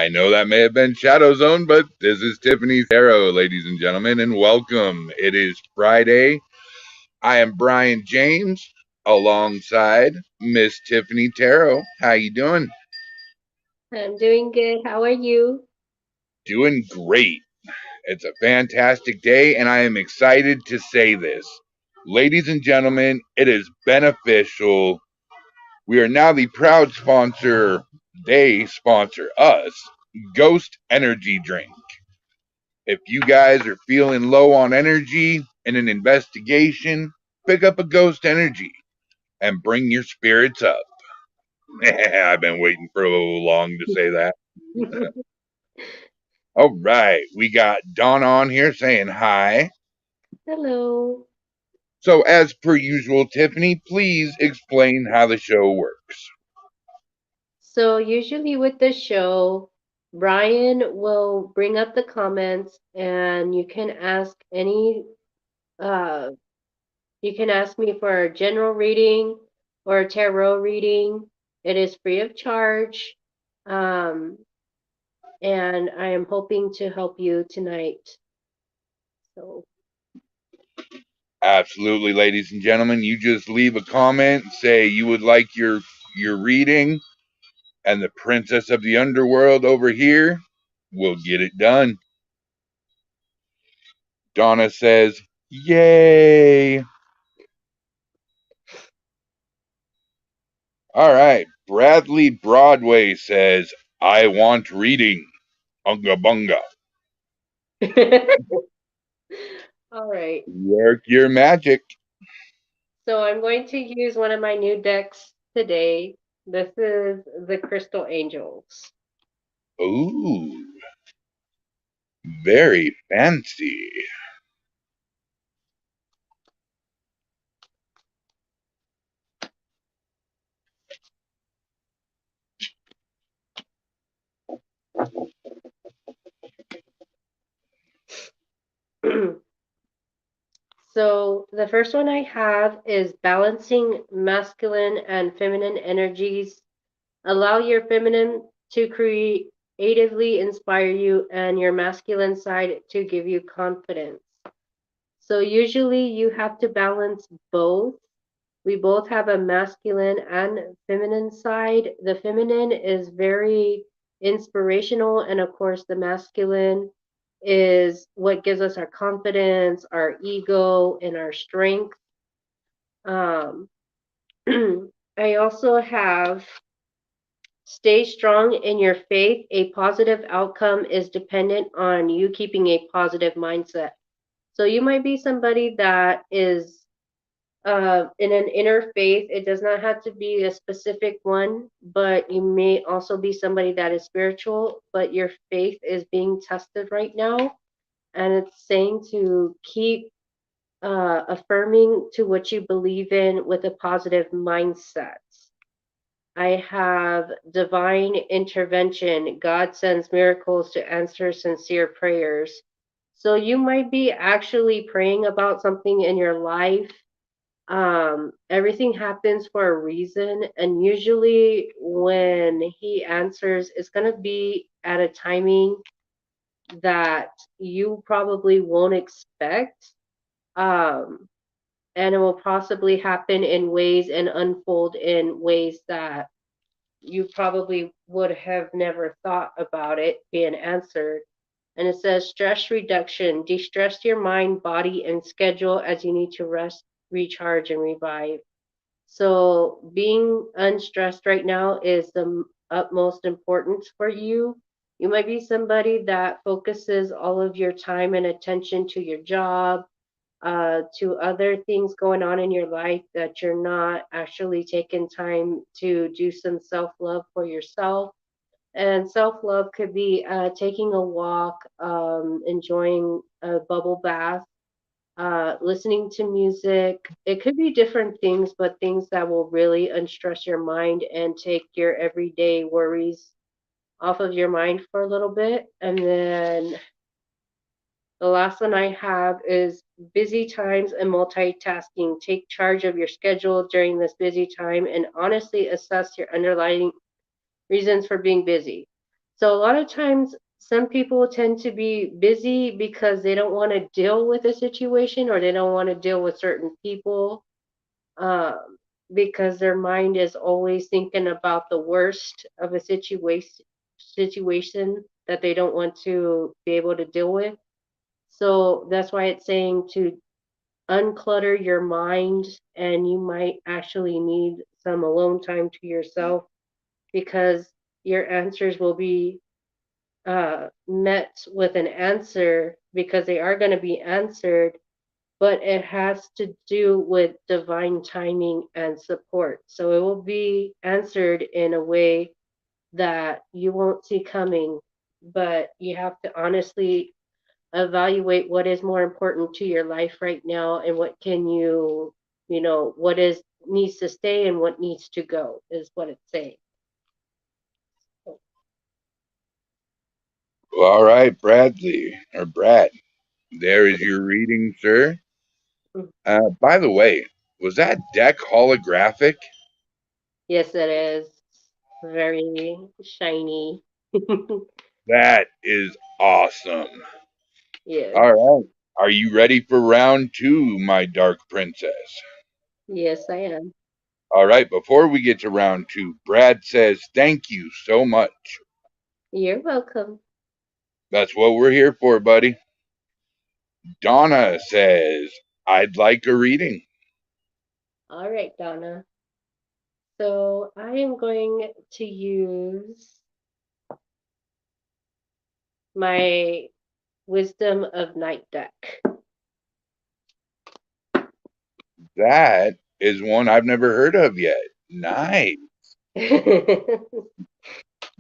I know that may have been Shadow Zone, but this is Tiffany's Tarot, ladies and gentlemen, and welcome. It is Friday. I am Brian James, alongside Miss Tiffany Tarot. How you doing? I'm doing good. How are you? Doing great. It's a fantastic day, and I am excited to say this. Ladies and gentlemen, it is beneficial. We are now the proud sponsor. They sponsor us. Ghost Energy Drink. If you guys are feeling low on energy in an investigation, pick up a Ghost Energy and bring your spirits up. I've been waiting for a little long to say that. All right, we got Dawn on here saying hi. Hello. So, as per usual, Tiffany, please explain how the show works. So, usually with the show, Brian will bring up the comments and uh you can ask me for a general reading or a tarot reading. It is free of charge. Um and I am hoping to help you tonight. So, Absolutely, ladies and gentlemen. You just leave a comment, say you would like your reading, and the princess of the underworld over here will get it done. Donna says, "Yay!" All right. Bradley Broadway says, "I want reading." Unga bunga. all right. Work your magic. So I'm going to use one of my new decks today. This is the Crystal Angels. Ooh, very fancy. So the first one I have is balancing masculine and feminine energies. Allow your feminine to creatively inspire you and your masculine side to give you confidence. So usually you have to balance both. We both have a masculine and feminine side. The feminine is very inspirational, and of course, the masculine is what gives us our confidence, our ego, and our strength. Um, I also have stay strong in your faith. A positive outcome is dependent on you keeping a positive mindset. So you might be somebody that is in an inner faith. It does not have to be a specific one, but you may also be somebody that is spiritual, but your faith is being tested right now. And it's saying to keep affirming to what you believe in with a positive mindset. I have divine intervention. God sends miracles to answer sincere prayers. So you might be actually praying about something in your life. Everything happens for a reason, and usually when he answers, it's going to be at a timing that you probably won't expect. Um, and it will possibly happen in ways and unfold in ways that you probably would have never thought about it being answered. And it says stress reduction, de-stress your mind, body, and schedule as you need to rest, recharge, and revive. So being unstressed right now is the utmost importance for you. You might be somebody that focuses all of your time and attention to your job, to other things going on in your life that you're not actually taking time to do some self love for yourself. And self love could be taking a walk, enjoying a bubble bath, listening to music. It could be different things, but things that will really unstress your mind and take your everyday worries off of your mind for a little bit. And then the last one I have is busy times and multitasking. Take charge of your schedule during this busy time and honestly assess your underlying reasons for being busy. So a lot of times, some people tend to be busy because they don't want to deal with a situation or they don't want to deal with certain people, um, because their mind is always thinking about the worst of a situation that they don't want to be able to deal with. So that's why it's saying to unclutter your mind, and you might actually need some alone time to yourself because your answers will be met with an answer, because they are going to be answered, but it has to do with divine timing and support. So it will be answered in a way that you won't see coming, but you have to honestly evaluate what is more important to your life right now, and what can what is needs to stay and what needs to go is what it's saying. Well, all right, Bradley or Brad. There is your reading, sir. By the way, was that deck holographic? Yes, it is very shiny. That is awesome. Yes, All right. Are you ready for round two, my dark princess? yes, I am. All right. Before we get to round two, Brad says, thank you so much. You're welcome. That's what we're here for, buddy. Donna says, I'd like a reading. All right, Donna. So I am going to use my Wisdom of Night deck. That is one I've never heard of yet. Nice.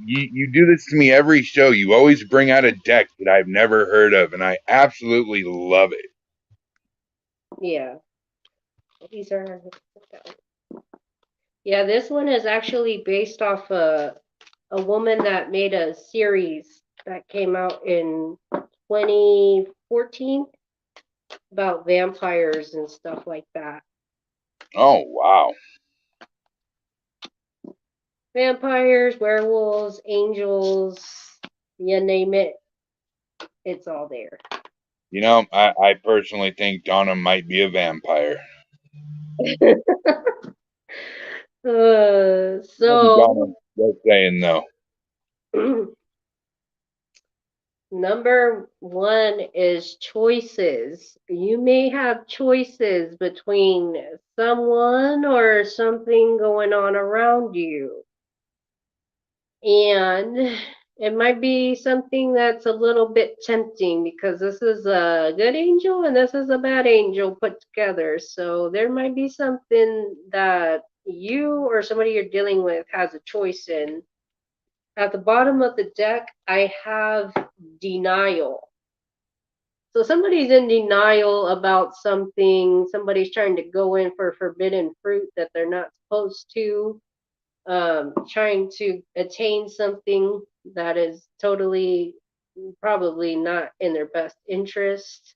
You do this to me every show. You always bring out a deck that I've never heard of, and I absolutely love it. Yeah, these are. Yeah, this one is actually based off a woman that made a series that came out in 2014 about vampires and stuff like that. Oh, wow. Vampires, werewolves, angels, you name it, it's all there. You know, I personally think Donna might be a vampire. Donna, So, just saying though. number one is choices. You may have choices between someone or something going on around you. And it might be something that's a little bit tempting because this is a good angel and this is a bad angel put together. So there might be something that you or somebody you're dealing with has a choice in. At the bottom of the deck, I have denial. So somebody's in denial about something. Somebody's trying to go in for forbidden fruit that they're not supposed to, trying to attain something that is totally probably not in their best interest.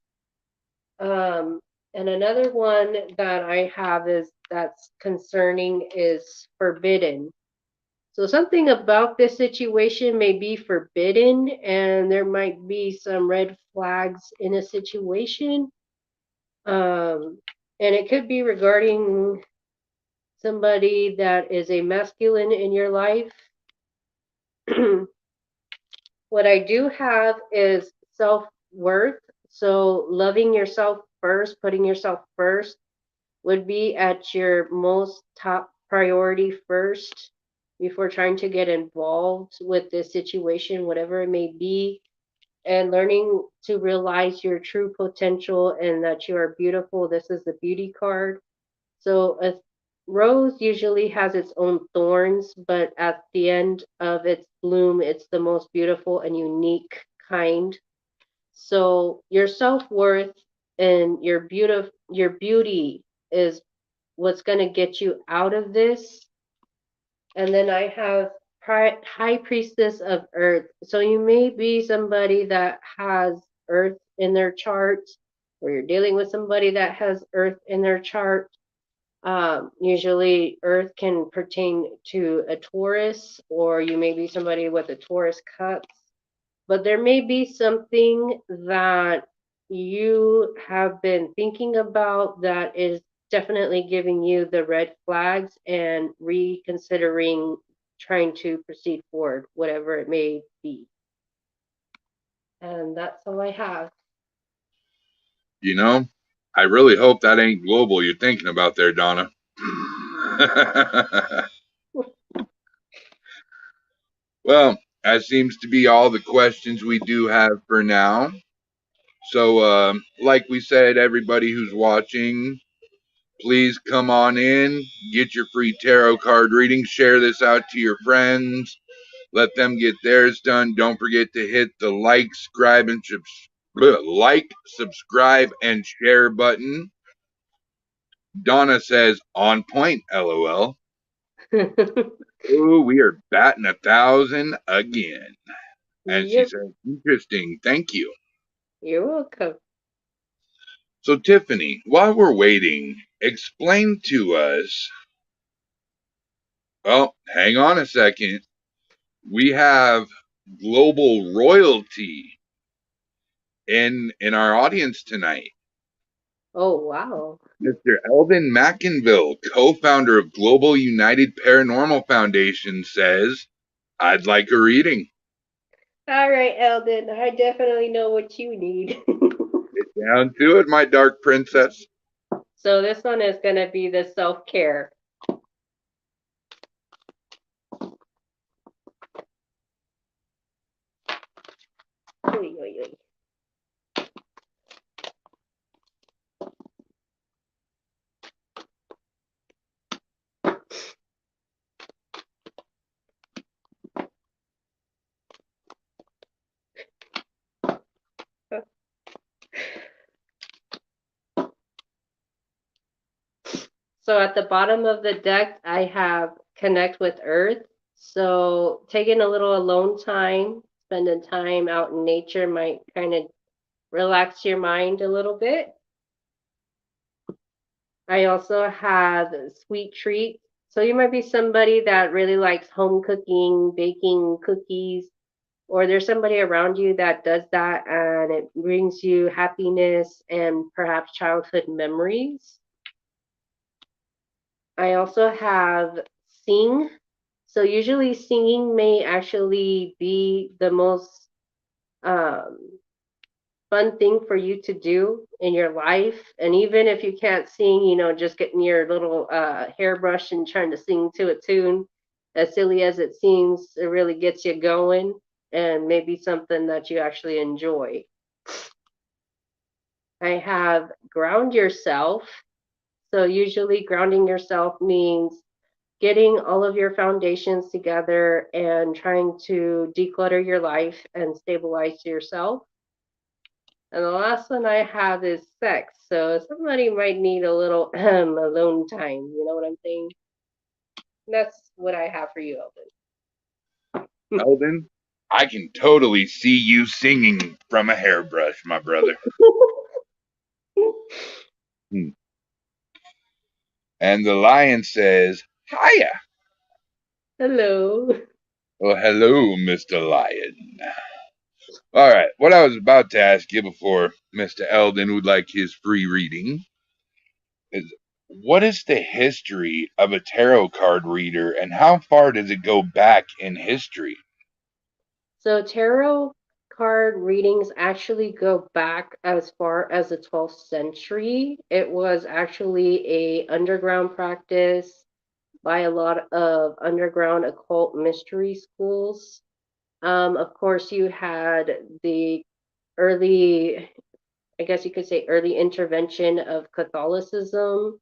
Um, and another one that I have is that's concerning is forbidden. So something about this situation may be forbidden, and there might be some red flags in a situation. And it could be regarding somebody that is a masculine in your life. What I do have is self worth. So loving yourself first, putting yourself first would be at your most top priority first before trying to get involved with this situation, whatever it may be, and learning to realize your true potential and that you are beautiful. This is the beauty card. So a rose usually has its own thorns, but at the end of its bloom, it's the most beautiful and unique kind. So your self-worth and your beauty is what's going to get you out of this. And then I have High Priestess of Earth. So you may be somebody that has Earth in their chart, or you're dealing with somebody that has Earth in their chart. Usually, Earth can pertain to a Taurus, or you may be somebody with a Taurus cups. But there may be something that you have been thinking about that is definitely giving you the red flags and reconsidering trying to proceed forward, whatever it may be. And that's all I have. You know, I really hope that ain't global you're thinking about there, Donna. Well, that seems to be all the questions we do have for now. So, like we said, everybody who's watching, please come on in, get your free tarot card reading, share this out to your friends, let them get theirs done. Don't forget to hit the subscribe, and share button. Donna says, on point, LOL. Oh, we are batting 1,000 again. And she Yep, says, interesting, thank you. you're welcome. So, Tiffany, while we're waiting, explain to us. Well, hang on a second. We have global royalty in our audience tonight. Oh, wow. Mr. Eldon McInville, co-founder of Global United Paranormal Foundation, says, I'd like a reading. All right, Eldon, I definitely know what you need. Get down to it, my dark princess. So this one is going to be the self-care. Oy, oy, oy. So at the bottom of the deck, I have connect with Earth. So taking a little alone time, spending time out in nature might kind of relax your mind a little bit. I also have sweet treats. So you might be somebody that really likes home cooking, baking cookies, or there's somebody around you that does that and it brings you happiness and perhaps childhood memories. I also have sing. So usually singing may actually be the most um, fun thing for you to do in your life. And even if you can't sing, just getting your little hairbrush and trying to sing to a tune, as silly as it seems, it really gets you going and maybe something that you actually enjoy. I have ground yourself. So usually grounding yourself means getting all of your foundations together and trying to declutter your life and stabilize yourself. And the last one I have is sex. So somebody might need a little alone time. You know what I'm saying? That's what I have for you, Elvin. Eldon, I can totally see you singing from a hairbrush, my brother. Hmm. And the lion says, hiya. Hello. Well, hello, Mr. Lion. All right, what I was about to ask you before Mr. Eldon would like his free reading is, what is the history of a tarot card reader and how far does it go back in history? So tarot card readings actually go back as far as the 12th century. It was actually a underground practice by a lot of underground occult mystery schools. Of course, you had the early, I guess you could say, early intervention of Catholicism.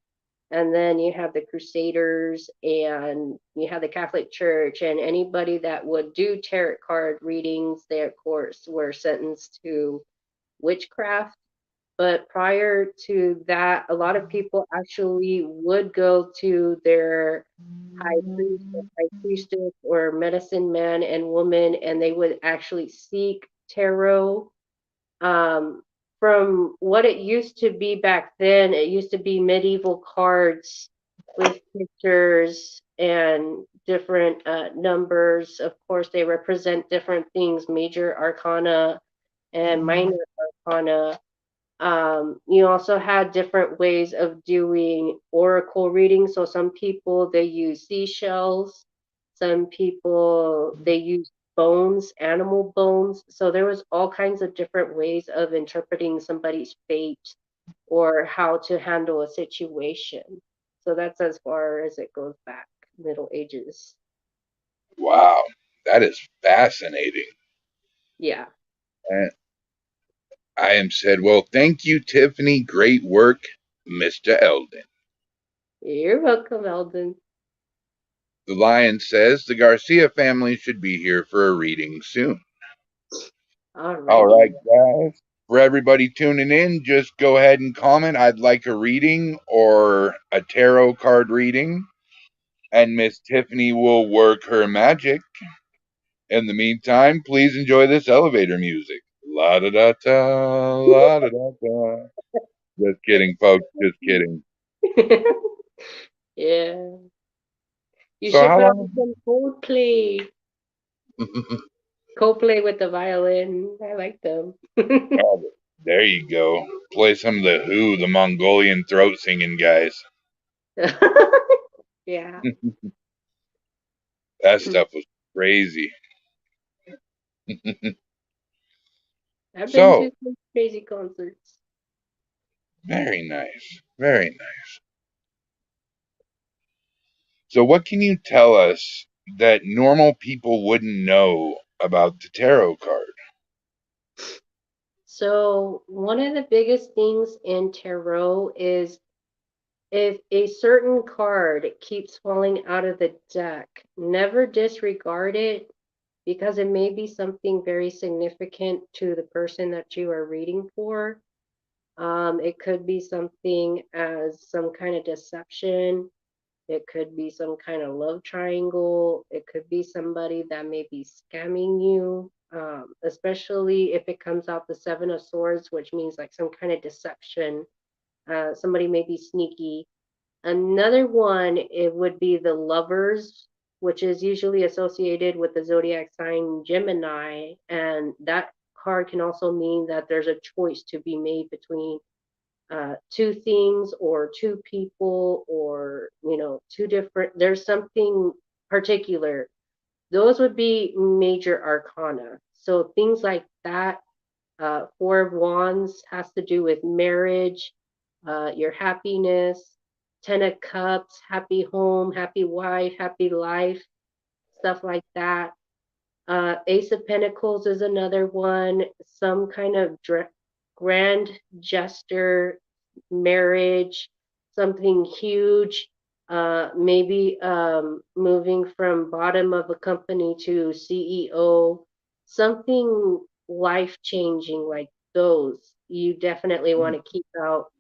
And then you have the Crusaders and you have the Catholic Church, and anybody that would do tarot card readings, they, of course, were sentenced to witchcraft. But prior to that, a lot of people actually would go to their high priest or high priestess or medicine man and woman, and they would actually seek tarot. From what it used to be back then, it used to be medieval cards with pictures and different numbers. Of course, they represent different things, major arcana and minor arcana. You also had different ways of doing oracle readings. So some people they use seashells, some people they use bones, animal bones. So there was all kinds of different ways of interpreting somebody's fate or how to handle a situation. So that's as far as it goes back, Middle Ages. Wow, that is fascinating. Yeah. And I am said, well, thank you, Tiffany. Great work, Mr. Eldon. You're welcome, Eldon. The Lion says the Garcia family should be here for a reading soon. All right, Alrighty. guys. For everybody tuning in, just go ahead and comment. I'd like a reading or a tarot card reading, and Miss Tiffany will work her magic. In the meantime, please enjoy this elevator music. La da da da, la da da da. Just kidding, folks. Just kidding. Yeah. You So, should how put on long? some Coldplay. Coldplay with the violin. I like them. Oh, there you go. Play some of the Who, the Mongolian throat singing guys. Yeah. That stuff was crazy. I've been So, to some crazy concerts. very nice. Very nice. So, what can you tell us that normal people wouldn't know about the tarot card? So, one of the biggest things in tarot is if a certain card keeps falling out of the deck, never disregard it because it may be something very significant to the person that you are reading for. It could be something as some kind of deception. It could be some kind of love triangle. It could be somebody that may be scamming you, especially if it comes out the Seven of Swords, which means like some kind of deception. Somebody may be sneaky. Another one, it would be the Lovers, which is usually associated with the zodiac sign Gemini. And that card can also mean that there's a choice to be made between two things or two people or two different, there's something particular. Those would be major arcana. So things like that. Four of Wands has to do with marriage, your happiness. Ten of Cups, happy home, happy wife, happy life, stuff like that. Ace of Pentacles is another one. Some kind of grand gesture, marriage, something huge. Maybe moving from bottom of a company to CEO, something life changing like those. You definitely want to keep out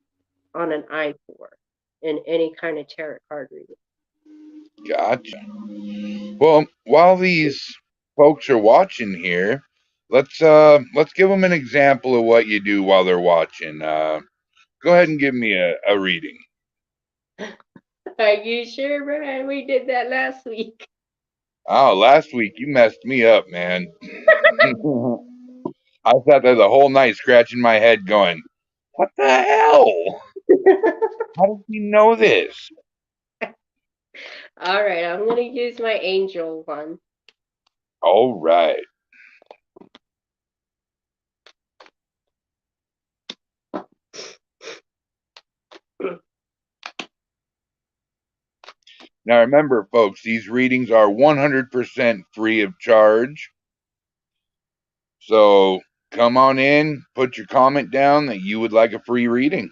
on an eye for in any kind of tarot card reading. Gotcha. Well, while these folks are watching here, let's give them an example of what you do while they're watching. Go ahead and give me a reading. Are you sure, Brian? We did that last week. Oh, last week you messed me up, man. I sat there the whole night scratching my head, going, "What the hell? How does he know this?" All right, I'm gonna use my angel one. All right. Now remember, folks, these readings are 100% free of charge. So come on in, put your comment down that you would like a free reading.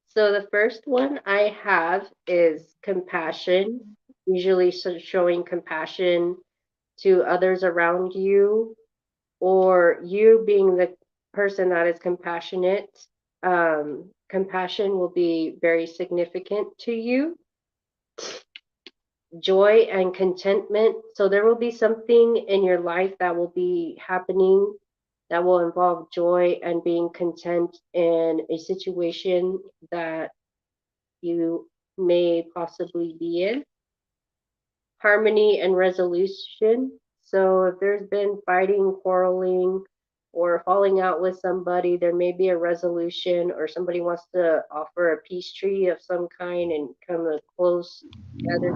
So the first one I have is compassion, usually showing compassion to others around you, or you being the person that is compassionate. Compassion will be very significant to you. Joy and contentment. So there will be something in your life that will be happening that will involve joy and being content in a situation that you may possibly be in. Harmony and resolution. So if there's been fighting, quarreling, or falling out with somebody, there may be a resolution, or somebody wants to offer a peace treaty of some kind and come a close together,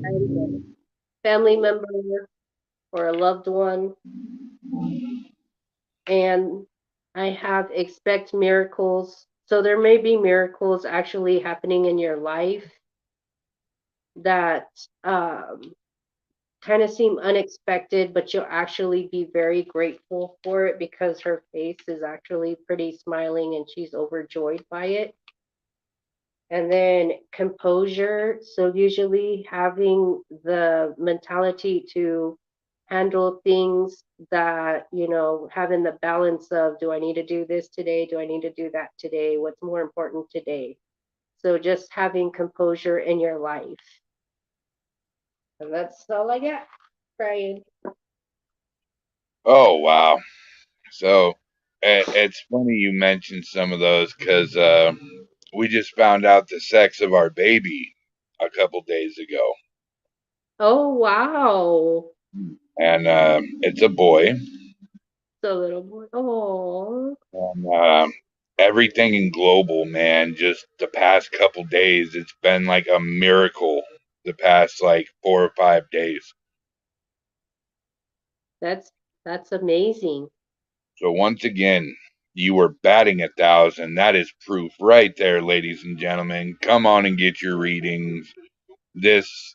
friend, a family member, or a loved one. And I have expect miracles. So there may be miracles actually happening in your life that kind of seem unexpected, but you'll actually be very grateful for it because her face is actually pretty smiling and she's overjoyed by it. And then composure. So, usually having the mentality to handle things that, having the balance of, do I need to do this today? Do I need to do that today? What's more important today? So, just having composure in your life. And that's all I got, Brian. Oh, wow. So it's funny you mentioned some of those because we just found out the sex of our baby a couple days ago. Oh, wow. And it's a boy. The little boy. Oh, And everything in global, man, just the past couple days, it's been like a miracle the past like 4 or 5 days. that's that's amazing. So once again, you were batting 1,000. That is proof right there, ladies and gentlemen. Come on and get your readings. This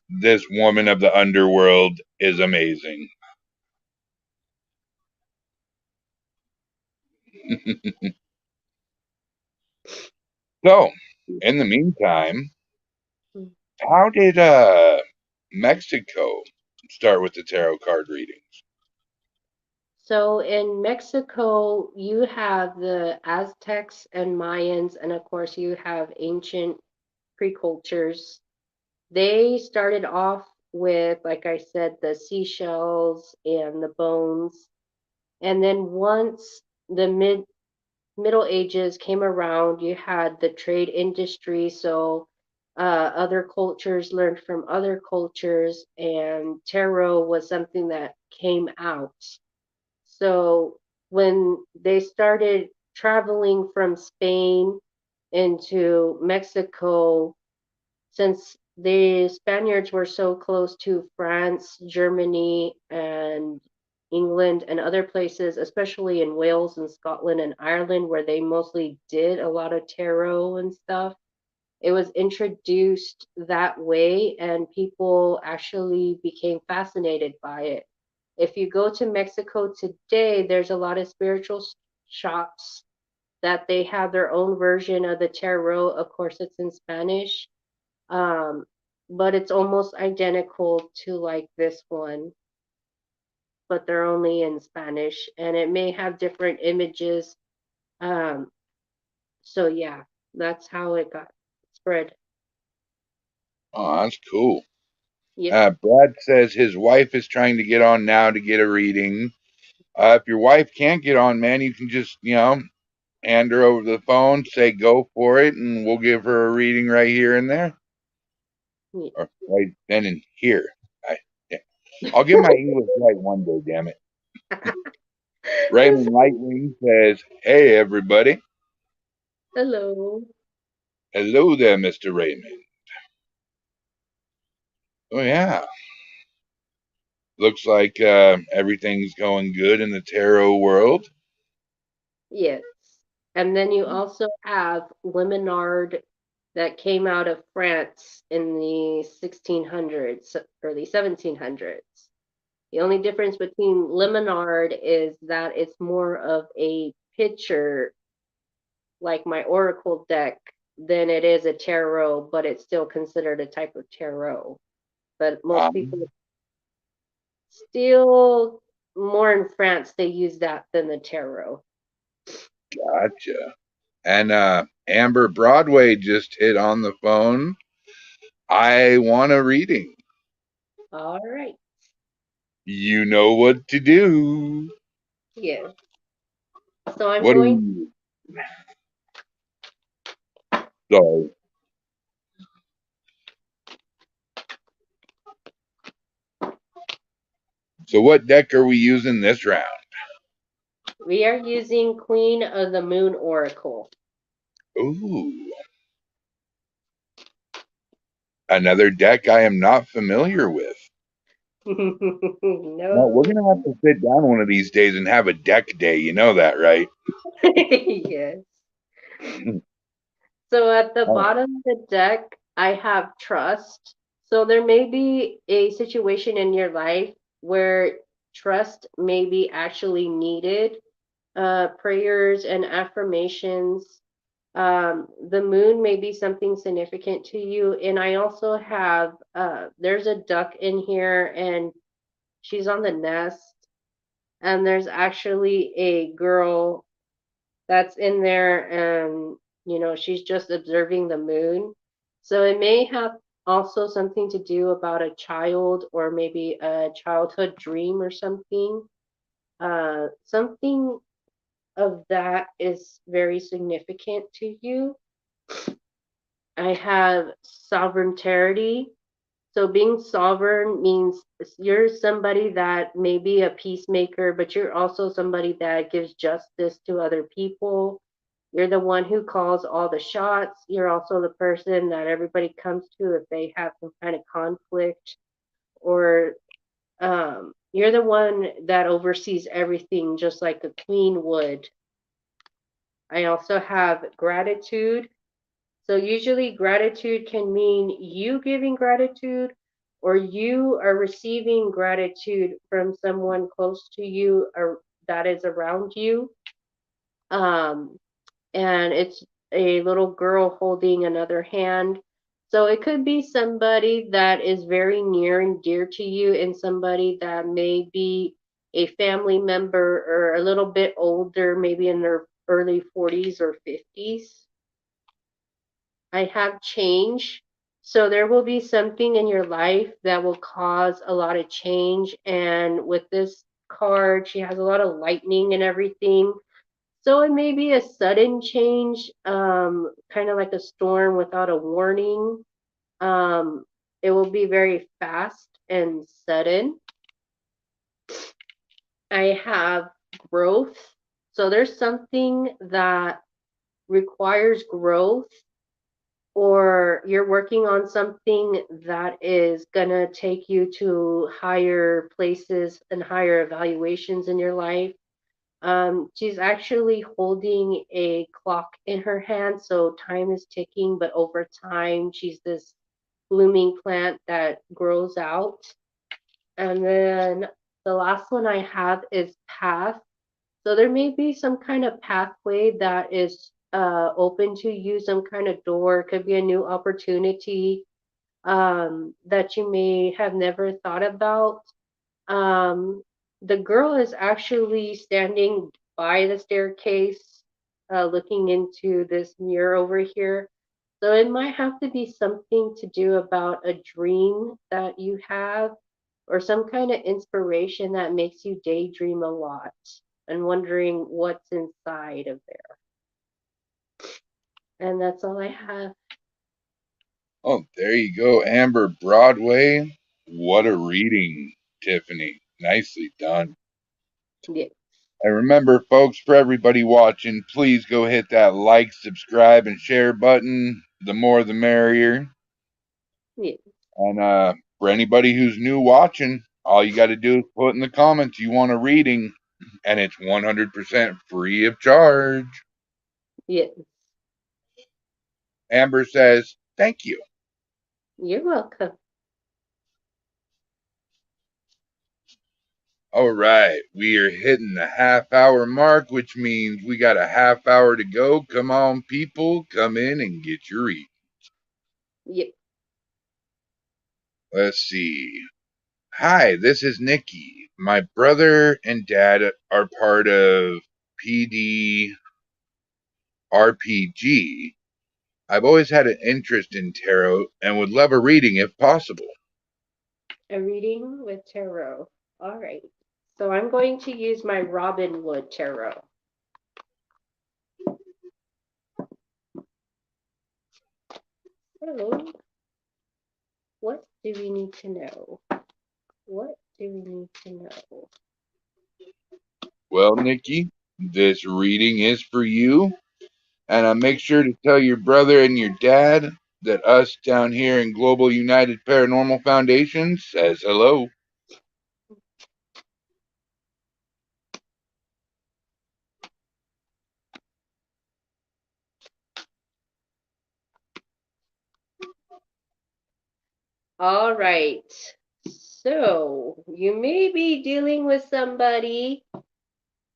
woman of the underworld is amazing. So, in the meantime, how did Mexico start with the tarot card readings? So in Mexico, you have the Aztecs and Mayans, and of course, you have ancient pre-cultures. They started off with, like I said, the seashells and the bones. And then once the Middle Ages came around, you had the trade industry. So other cultures learned from other cultures, and tarot was something that came out. So when they started traveling from Spain into Mexico, since the Spaniards were so close to France, Germany, and England and other places, especially in Wales and Scotland and Ireland, where they mostly did a lot of tarot and stuff, it was introduced that way, and people actually became fascinated by it. If you go to Mexico today, there's a lot of spiritual shops that they have their own version of the tarot. Of course, it's in Spanish, um, but it's almost identical to like this one, but they're only in Spanish, and it may have different images. Um, so yeah, that's how it got spread. Oh, that's cool. Yep. Brad says his wife is trying to get on now to get a reading. If your wife can't get on, man, you can just, hand her over the phone, say go for it, and we'll give her a reading right here and there. Yeah. Or right then and here. I, yeah. I'll get my English right one day, damn it. Raymond Lightwing says, hey, everybody. Hello. Hello there, Mr. Raymond. Oh, yeah. Looks like everything's going good in the tarot world. Yes. And then you also have Lemonard that came out of France in the 1600s, early 1700s. The only difference between Lemonard is that it's more of a picture, like my Oracle deck, than it is a tarot, but it's still considered a type of tarot. But most people still, more in France, they use that than the tarot. Gotcha. And Amber Broadway just hit on the phone. I want a reading. All right. You know what to do. Yes. So I'm What are going, you? Sorry. So what deck are we using this round? We are using Queen of the Moon Oracle. Ooh. Another deck I am not familiar with. Well, we're No. gonna have to sit down one of these days and have a deck day. You know that, right? Yes. So at the Oh, bottom of the deck, I have trust. So there may be a situation in your life where trust may be actually needed. Prayers and affirmations. The moon may be something significant to you. And I also have, there's a duck in here and she's on the nest. And there's actually a girl that's in there and she's just observing the moon, so it may have also something to do about a child or maybe a childhood dream or something. Something of that is very significant to you. I have sovereignty. So being sovereign means you're somebody that may be a peacemaker, but you're also somebody that gives justice to other people. You're the one who calls all the shots. You're also the person that everybody comes to if they have some kind of conflict, or you're the one that oversees everything just like a queen would. I also have gratitude. So usually gratitude can mean you giving gratitude or you are receiving gratitude from someone close to you or that is around you. Um, and it's a little girl holding another hand. So it could be somebody that is very near and dear to you and somebody that may be a family member or a little bit older, maybe in their early 40s or 50s. I have change. So there will be something in your life that will cause a lot of change. And with this card, she has a lot of lightning and everything. So it may be a sudden change, kind of like a storm without a warning. It will be very fast and sudden. I have growth. So there's something that requires growth, or you're working on something that is going to take you to higher places and higher evaluations in your life. She's actually holding a clock in her hand, so time is ticking, but over time, she's this blooming plant that grows out. And then the last one I have is path. So there may be some kind of pathway that is open to you, some kind of door. It could be a new opportunity that you may have never thought about. um, the girl is actually standing by the staircase, looking into this mirror over here. So it might have to be something to do about a dream that you have, or some kind of inspiration that makes you daydream a lot and wondering what's inside of there. And that's all I have. oh, there you go, Amber Broadway. What a reading, Tiffany. Nicely done. Yeah, And remember, folks, for everybody watching, please go hit that like, subscribe, and share button. The more, the merrier. yeah, And for anybody who's new watching, all you got to do is put in the comments you want a reading, and it's 100% free of charge. yeah. Amber says, thank you. You're welcome. All right, we are hitting the half-hour mark, which means we got a half hour to go. Come on, people, come in and get your reading. Yeah. Let's see. Hi, this is Nikki. My brother and dad are part of PD RPG. I've always had an interest in tarot and would love a reading if possible. A reading with tarot. All right. So I'm going to use my Robin Wood tarot. So, what do we need to know? What do we need to know? Well, Nikki, this reading is for you. And make sure to tell your brother and your dad that us down here in Global United Paranormal Foundation says hello. All right. So you may be dealing with somebody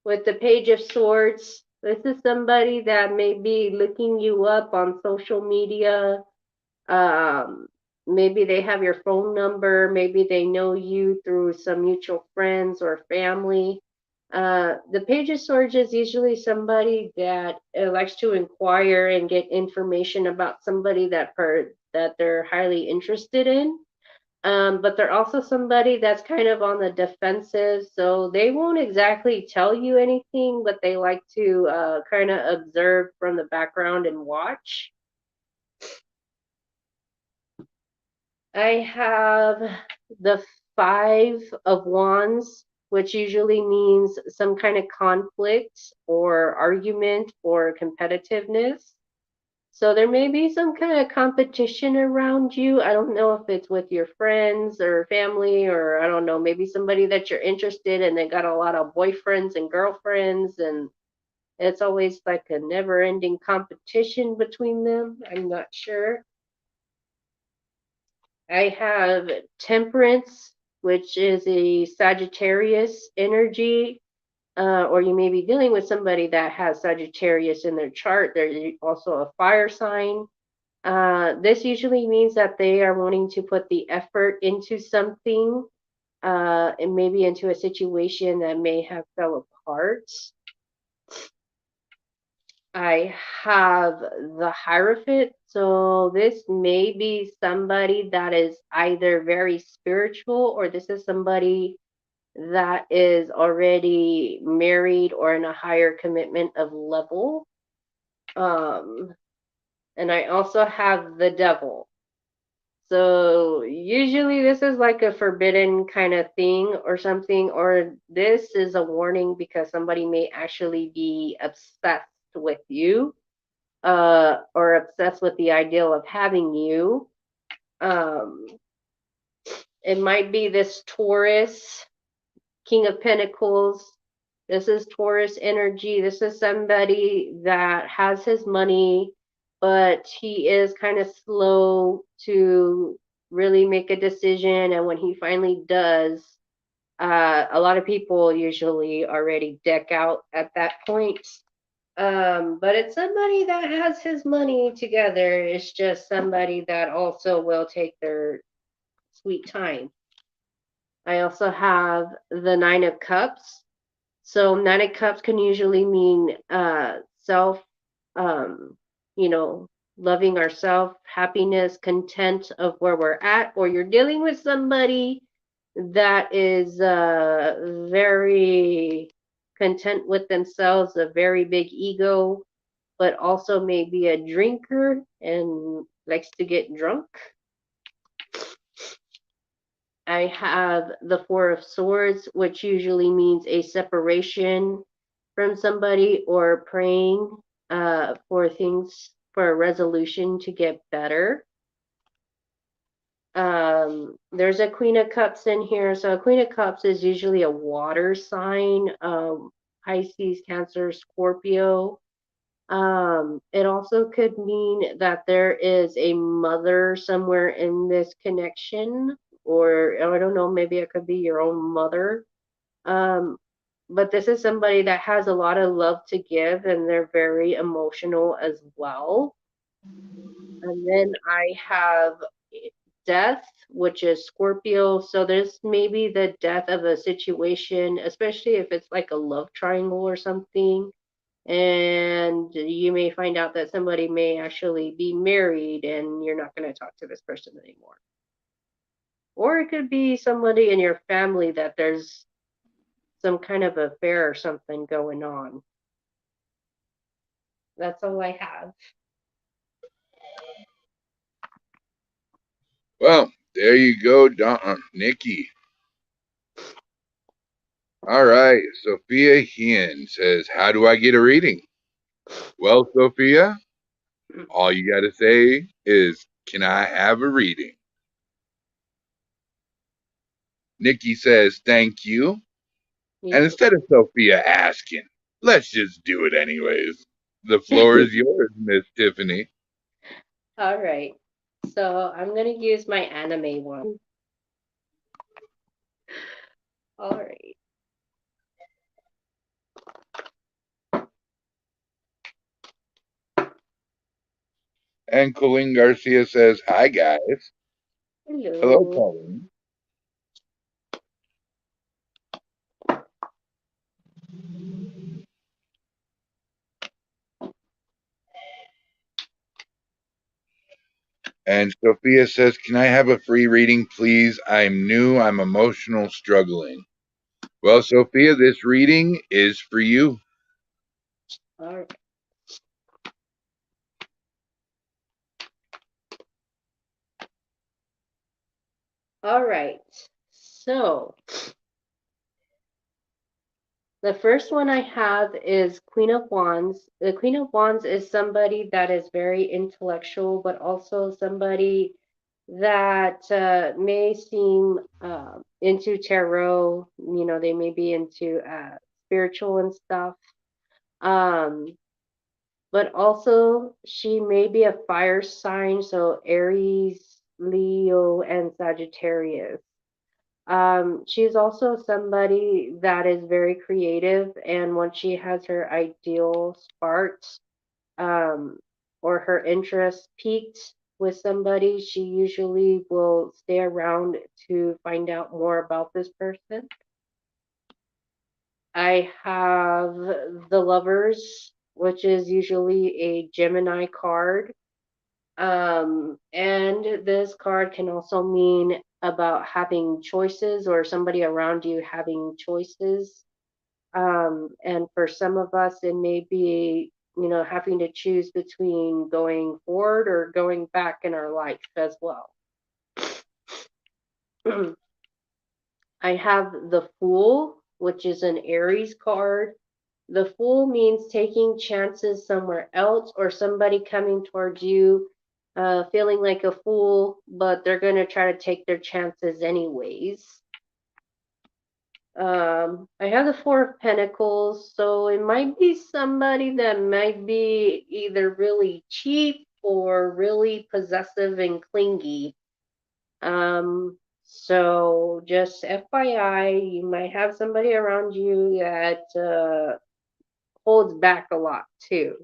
with the Page of Swords. This is somebody that may be looking you up on social media. Um, Maybe they have your phone number. Maybe they know you through some mutual friends or family. The Page of Swords is usually somebody that likes to inquire and get information about somebody that they're highly interested in. But they're also somebody that's kind of on the defensive, so they won't exactly tell you anything, but they like to kind of observe from the background and watch. I have the Five of Wands, which usually means some kind of conflict or argument or competitiveness. So there may be some kind of competition around you. I don't know if it's with your friends or family, or I don't know, maybe somebody that you're interested in. They got a lot of boyfriends and girlfriends, and it's always like a never ending competition between them. I'm not sure. I have Temperance, which is a Sagittarius energy, or you may be dealing with somebody that has Sagittarius in their chart. They're also a fire sign. This usually means that they are wanting to put the effort into something, and maybe into a situation that may have fell apart. I have the Hierophant. So this may be somebody that is either very spiritual, or this is somebody that is already married or in a higher commitment of level. And I also have the Devil. So usually this is like a forbidden kind of thing or something, or this is a warning because somebody may actually be obsessed with you, or obsessed with the ideal of having you. Um, it might be this Taurus, King of Pentacles. This is Taurus energy. This is somebody that has his money, but he is kind of slow to really make a decision. And when he finally does, a lot of people usually already deck out at that point. But it's somebody that has his money together. It's just somebody that also will take their sweet time. I also have the Nine of Cups. So Nine of Cups can usually mean self, um, you know, loving ourself, happiness, content of where we're at, or you're dealing with somebody that is very content with themselves, a very big ego, but also maybe a drinker and likes to get drunk. I have the Four of Swords, which usually means a separation from somebody, or praying for things, for a resolution to get better. There's a Queen of Cups in here. So a Queen of Cups is usually a water sign, Pisces, Cancer, Scorpio. It also could mean that there is a mother somewhere in this connection, or I don't know, maybe it could be your own mother. Um, but this is somebody that has a lot of love to give, and they're very emotional as well. And then I have Death, which is Scorpio. So there's maybe the death of a situation, especially if it's like a love triangle or something. And you may find out that somebody may actually be married and you're not going to talk to this person anymore. Or it could be somebody in your family that there's some kind of affair or something going on. That's all I have. Well, there you go, Nikki. All right. Sophia Hien says, how do I get a reading? Well, Sophia, all you got to say is, can I have a reading? Nikki says, thank you. And instead of Sophia asking, let's just do it anyways. The floor is yours, Miss Tiffany. All right. So I'm gonna use my anime one. All right. And Colleen Garcia says, hi, guys. Hello, Hello. Colleen. And Sophia says, can I have a free reading, please? I'm new. I'm emotional, struggling. Well, Sophia, this reading is for you. All right. All right. So the first one I have is Queen of Wands. The Queen of Wands is somebody that is very intellectual, but also somebody that may seem into tarot. You know, they may be into spiritual and stuff. Um, but also, she may be a fire sign, so Aries, Leo, and Sagittarius. She's also somebody that is very creative, and once she has her ideal sparked, um, or her interest peaked with somebody, she usually will stay around to find out more about this person. I have the Lovers, which is usually a Gemini card. And this card can also mean about having choices or somebody around you having choices. And for some of us, it may be, you know, having to choose between going forward or going back in our life as well. I have the Fool, which is an Aries card. The Fool means taking chances somewhere else or somebody coming towards you feeling like a fool, but they're going to try to take their chances anyways. I have the Four of Pentacles, so it might be somebody that might be either really cheap or really possessive and clingy. So just FYI, you might have somebody around you that holds back a lot too.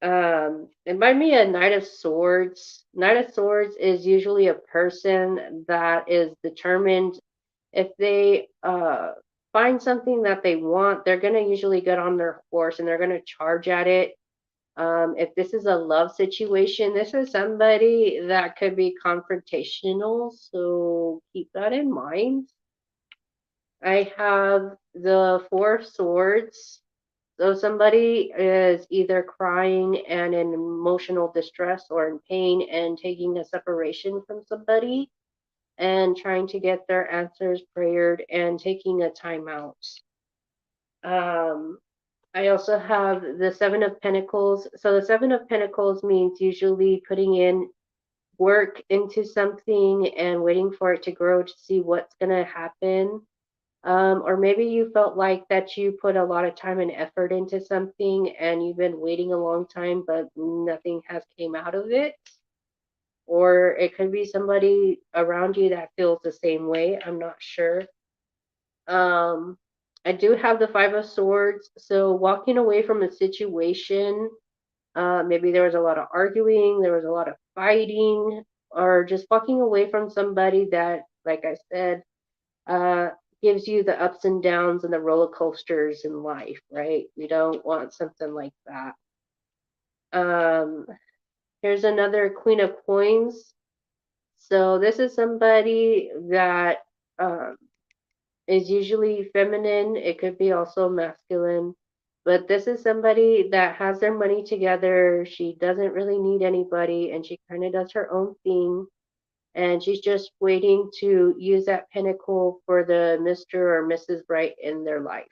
It might be a Knight of Swords. Knight of Swords is usually a person that is determined. If they find something that they want, they're going to usually get on their horse and they're going to charge at it. If this is a love situation, this is somebody that could be confrontational, so keep that in mind. I have the Four of Swords. So somebody is either crying and in emotional distress or in pain and taking a separation from somebody and trying to get their answers prayered and taking a time out. Um, I also have the Seven of Pentacles. So the Seven of Pentacles means usually putting in work into something and waiting for it to grow to see what's going to happen. Or maybe you felt like that you put a lot of time and effort into something and you've been waiting a long time, but nothing has came out of it. Or it could be somebody around you that feels the same way. I'm not sure. Um, I do have the Five of Swords. So walking away from a situation, maybe there was a lot of arguing, there was a lot of fighting, or just walking away from somebody that, like I said, uh, gives you the ups and downs and the roller coasters in life, right? We don't want something like that. Um, Here's another Queen of Coins. So this is somebody that um, is usually feminine. It could be also masculine. But this is somebody that has their money together. She doesn't really need anybody and she kind of does her own thing. and she's just waiting to use that pentacle for the Mr. or Mrs. Right in their life.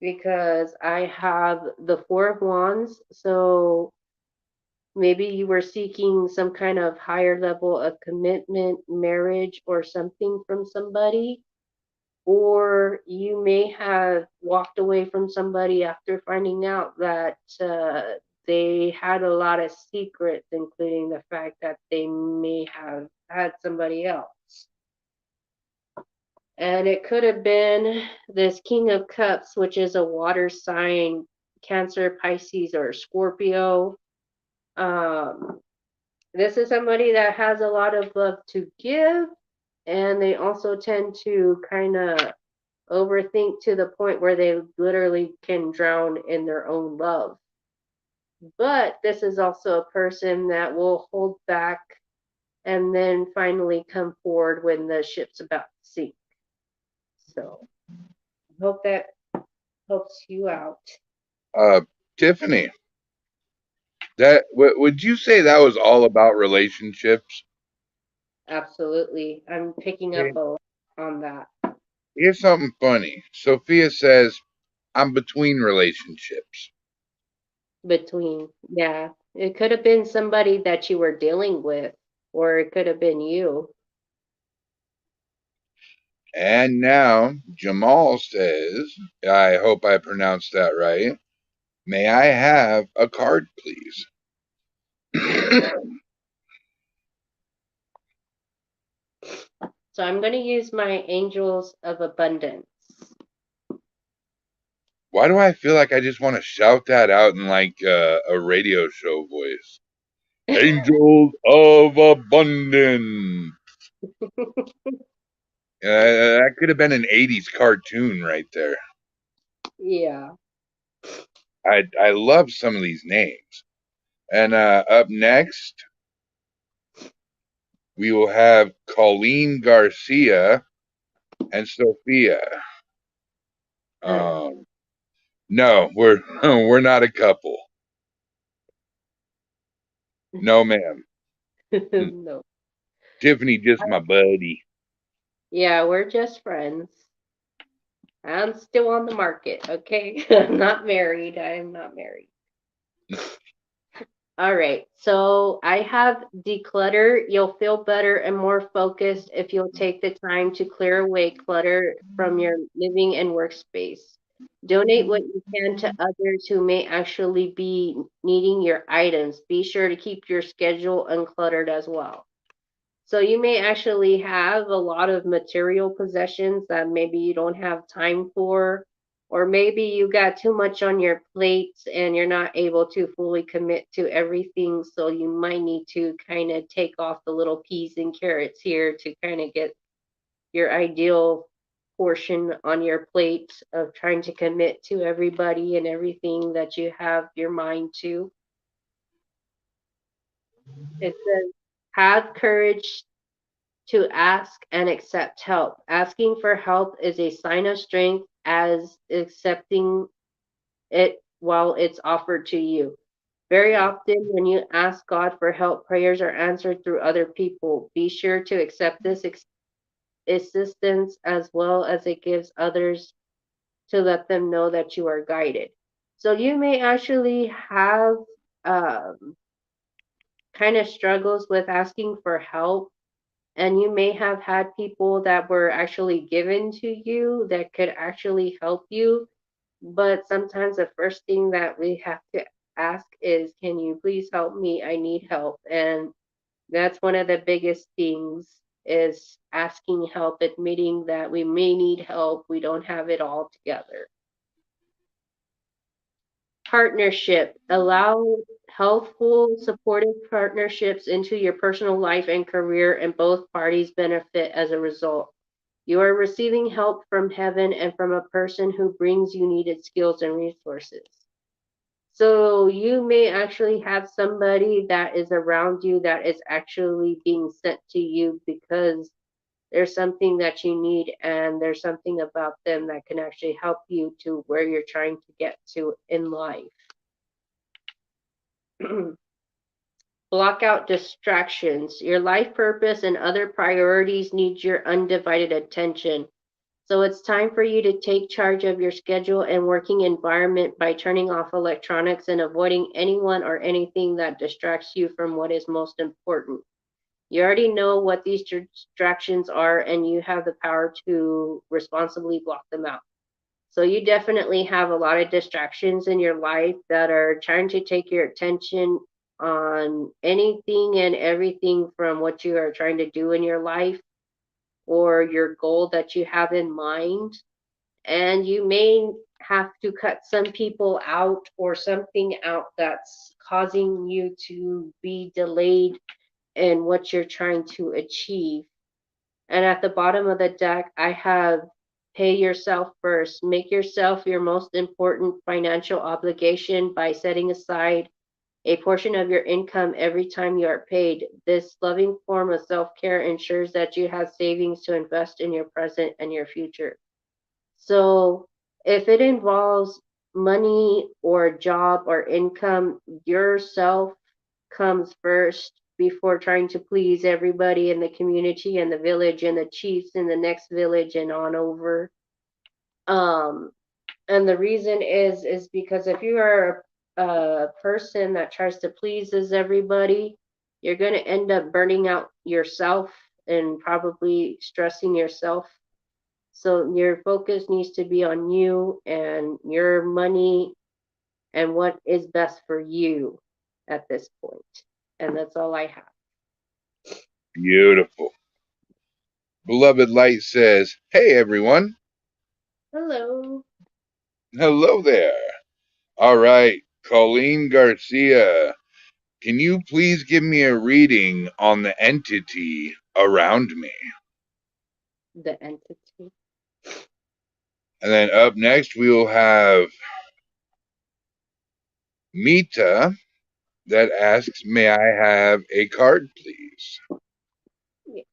Because I have the Four of Wands, so maybe you were seeking some kind of higher level of commitment, marriage, or something from somebody. Or you may have walked away from somebody after finding out that they had a lot of secrets, including the fact that they may have had somebody else. And it could have been this King of Cups, which is a water sign, Cancer, Pisces, or Scorpio. This is somebody that has a lot of love to give, and they also tend to kind of overthink to the point where they literally can drown in their own love. But this is also a person that will hold back and then finally come forward when the ship's about to sink. So I hope that helps you out. Tiffany, would you say that was all about relationships? Absolutely. I'm picking up Okay. a lot on that. Here's something funny. Sophia says, I'm between relationships. Between, yeah. It could have been somebody that you were dealing with, or it could have been you. And now Jamal says, I hope I pronounced that right. May I have a card, please? So I'm going to use my Angels of Abundance. Why do I feel like I just want to shout that out in like a radio show voice? Angels of Abundance. That could have been an 80s cartoon right there. Yeah. I love some of these names. And up next, we will have Colleen Garcia and Sophia. No, we're not a couple. No, ma'am. No. Tiffany, just my buddy. Yeah, we're just friends. I'm still on the market, okay? I'm not married. I am not married. All right. So I have Declutter. You'll feel better and more focused if you'll take the time to clear away clutter from your living and workspace. Donate what you can to others who may actually be needing your items. Be sure to keep your schedule uncluttered as well. So you may actually have a lot of material possessions that maybe you don't have time for, or maybe you got too much on your plate and you're not able to fully commit to everything. So you might need to kind of take off the little peas and carrots here to kind of get your ideal portion on your plate of trying to commit to everybody and everything that you have your mind to. It says, have courage to ask and accept help. Asking for help is a sign of strength as accepting it while it's offered to you. Very often, when you ask God for help, prayers are answered through other people. Be sure to accept this assistance as well as it gives others to let them know that you are guided. So you may actually have um, kind of struggles with asking for help, and you may have had people that were actually given to you that could actually help you. But sometimes the first thing that we have to ask is, can you please help me? I need help. And that's one of the biggest things is asking help, admitting that we may need help. We don't have it all together. Partnership. Allow healthful, supportive partnerships into your personal life and career, and both parties benefit as a result. You are receiving help from heaven and from a person who brings you needed skills and resources. So you may actually have somebody that is around you that is actually being sent to you because there's something that you need and there's something about them that can actually help you to where you're trying to get to in life. block out distractions. Your life purpose and other priorities need your undivided attention. So it's time for you to take charge of your schedule and working environment by turning off electronics and avoiding anyone or anything that distracts you from what is most important. You already know what these distractions are, and you have the power to responsibly block them out. So you definitely have a lot of distractions in your life that are trying to take your attention on anything and everything from what you are trying to do in your life or your goal that you have in mind. And you may have to cut some people out or something out that's causing you to be delayed in what you're trying to achieve. And at the bottom of the deck, I have pay yourself first. Make yourself your most important financial obligation by setting aside a portion of your income every time you are paid. This loving form of self care ensures that you have savings to invest in your present and your future. So, if it involves money or job or income, yourself comes first before trying to please everybody in the community and the village and the chiefs in the next village and on over. Um, and the reason is because if you are a person that tries to pleases everybody, you're going to end up burning out yourself and probably stressing yourself. So your focus needs to be on you and your money and what is best for you at this point. And that's all I have. Beautiful. Beloved Light says, hey everyone. Hello. Hello there. All right, Colleen Garcia, can you please give me a reading on the entity around me? The entity. And then up next, we will have Mita that asks, may I have a card, please? Yes.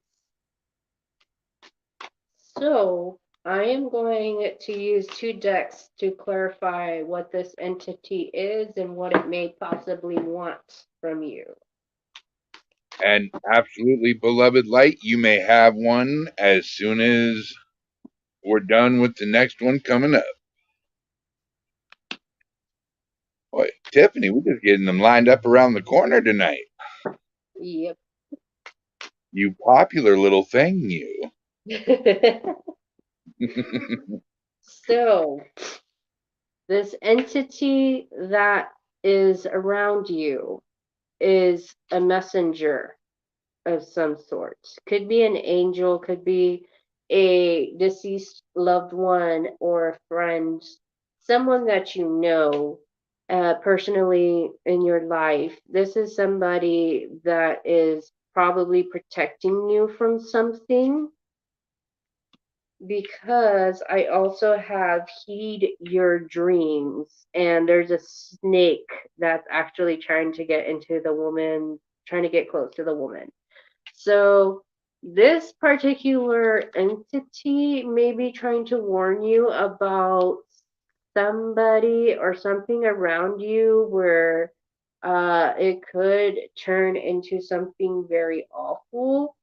So I am going to use two decks to clarify what this entity is and what it may possibly want from you. And absolutely, Beloved Light, you may have one as soon as we're done with the next one coming up. Boy, Tiffany, we're just getting them lined up around the corner tonight. Yep. You popular little thing, you. So this entity that is around you is a messenger of some sort. Could be an angel, could be a deceased loved one or a friend, someone that you know personally in your life. This is somebody that is probably protecting you from something, because I also have heed your dreams, and there's a snake that's actually trying to get into the woman, trying to get close to the woman. So this particular entity may be trying to warn you about somebody or something around you where it could turn into something very awful.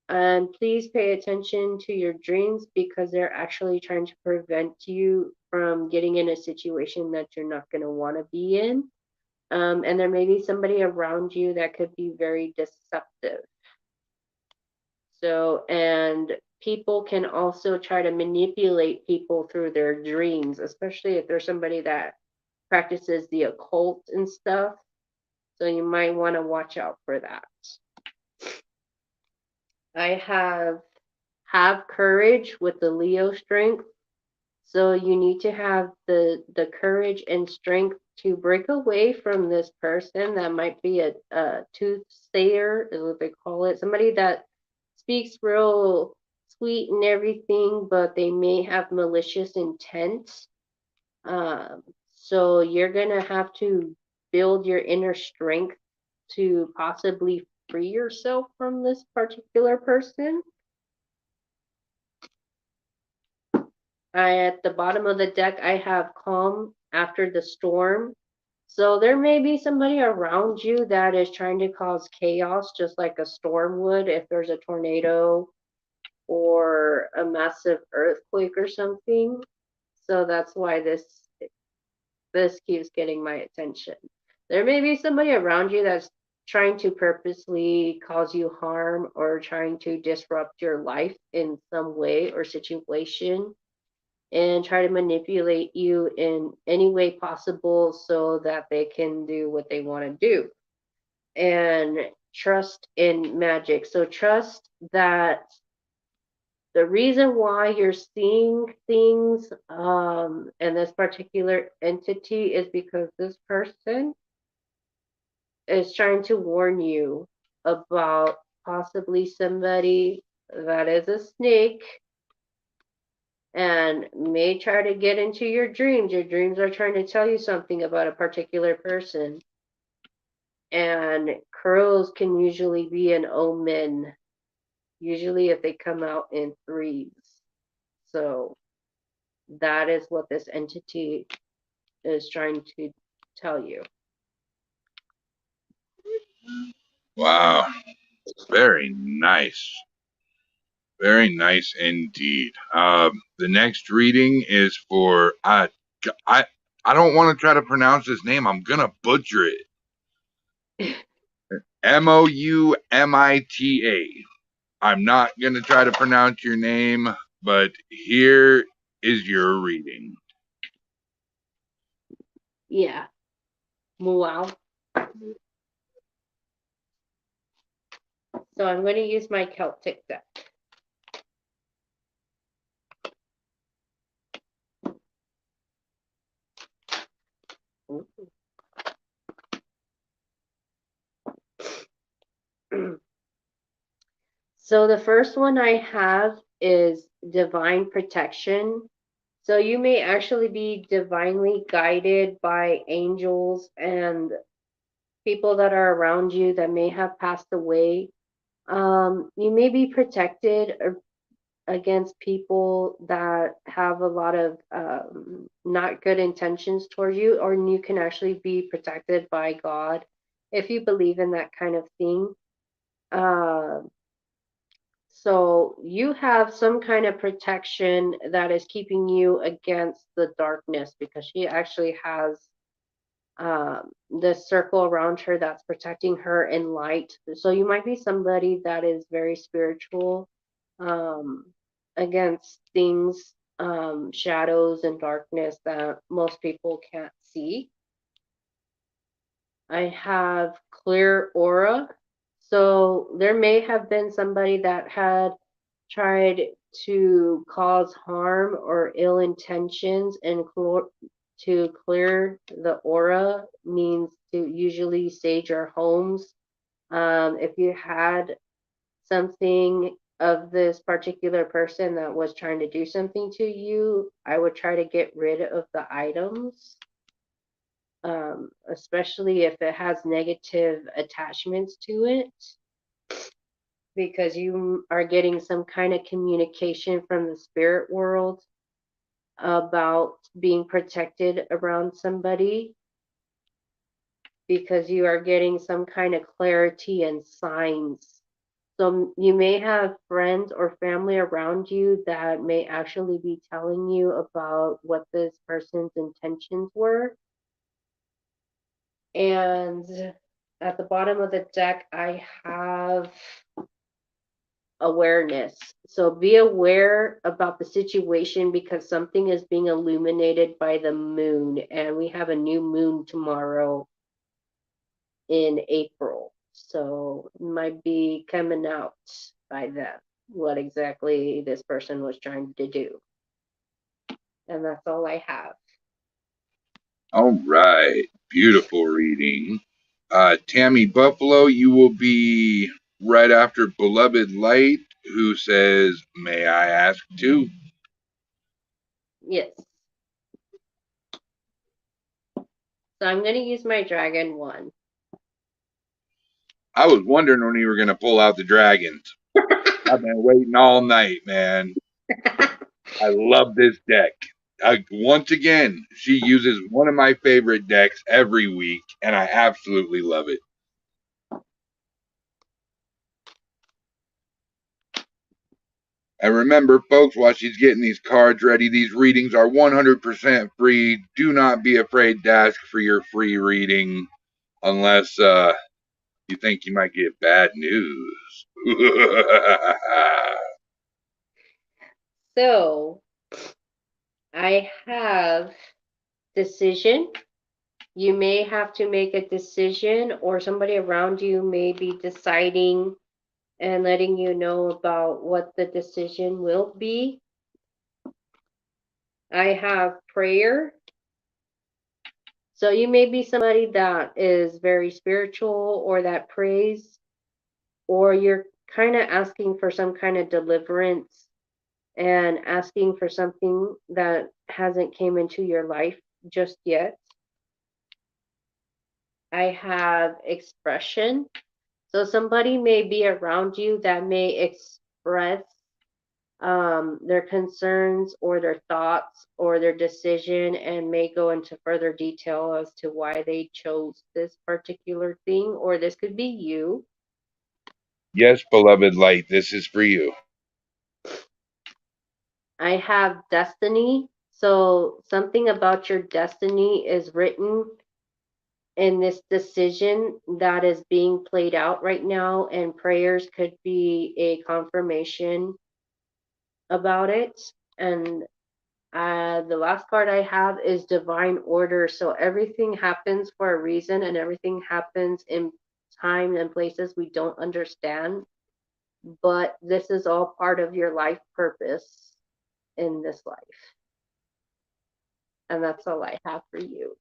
And please pay attention to your dreams, because they're actually trying to prevent you from getting in a situation that you're not going to want to be in. And there may be somebody around you that could be very deceptive. So, and people can also try to manipulate people through their dreams, especially if there's somebody that practices the occult and stuff. So you might want to watch out for that. I have courage with the Leo strength. So you need to have the courage and strength to break away from this person that might be a toothsayer, is what they call it. Somebody that speaks real sweet and everything, but they may have malicious intent. Um, so you're gonna have to build your inner strength to possibly free yourself from this particular person. At the bottom of the deck, I have calm after the storm. So there may be somebody around you that is trying to cause chaos, just like a storm would if there's a tornado or a massive earthquake or something. So that's why this keeps getting my attention. There may be somebody around you that's trying to purposely cause you harm or trying to disrupt your life in some way or situation and try to manipulate you in any way possible so that they can do what they want to do. And trust in magic. So trust that the reason why you're seeing things and this particular entity is because this person is trying to warn you about possibly somebody that is a snake and may try to get into your dreams. Your dreams are trying to tell you something about a particular person. And crows can usually be an omen, usually if they come out in threes. So that is what this entity is trying to tell you. Wow. Very nice. Very nice indeed. The next reading is for I I don't want to try to pronounce his name. I'm gonna butcher it. Moumita. I'm not gonna try to pronounce your name, but here is your reading. Yeah. Wow. So I'm going to use my Celtic deck. So the first one I have is divine protection. So you may actually be divinely guided by angels and people that are around you that may have passed away. You may be protected against people that have a lot of not good intentions towards you, or you can actually be protected by God if you believe in that kind of thing. Uh, so you have some kind of protection that is keeping you against the darkness because she actually has this circle around her that's protecting her in light. So you might be somebody that is very spiritual um, against things, shadows and darkness that most people can't see. I have clear aura. So there may have been somebody that had tried to cause harm or ill intentions, and to clear the aura means to usually sage your homes. If you had something of this particular person that was trying to do something to you, I would try to get rid of the items, especially if it has negative attachments to it, because you are getting some kind of communication from the spirit world about being protected around somebody, because you are getting some kind of clarity and signs. So you may have friends or family around you that may actually be telling you about what this person's intentions were. And at the bottom of the deck, I have awareness. So be aware about the situation because something is being illuminated by the moon, and we have a new moon tomorrow in April. So it might be coming out by then what exactly this person was trying to do. And that's all I have. All right. Beautiful reading. Tammy Buffalo, you will be right after Beloved Light, who says, "May I ask too?" Yes. So I'm going to use my dragon one. I was wondering when you were going to pull out the dragons. I've been waiting all night, man. I love this deck. Once again, she uses one of my favorite decks every week, and I absolutely love it. And remember, folks, while she's getting these cards ready, these readings are 100% free. Do not be afraid to ask for your free reading unless you think you might get bad news. So I have decision. You may have to make a decision, or somebody around you may be deciding and letting you know about what the decision will be. I have prayer. So you may be somebody that is very spiritual or that prays, or you're kind of asking for some kind of deliverance and asking for something that hasn't came into your life just yet. I have expression. So somebody may be around you that may express their concerns or their thoughts or their decision and may go into further detail as to why they chose this particular thing, or this could be you. Yes, beloved light, this is for you. I have destiny. So something about your destiny is written in this decision that is being played out right now, and prayers could be a confirmation about it. And the last card I have is divine order. So everything happens for a reason, and everything happens in time and places we don't understand. But this is all part of your life purpose in this life. And that's all I have for you.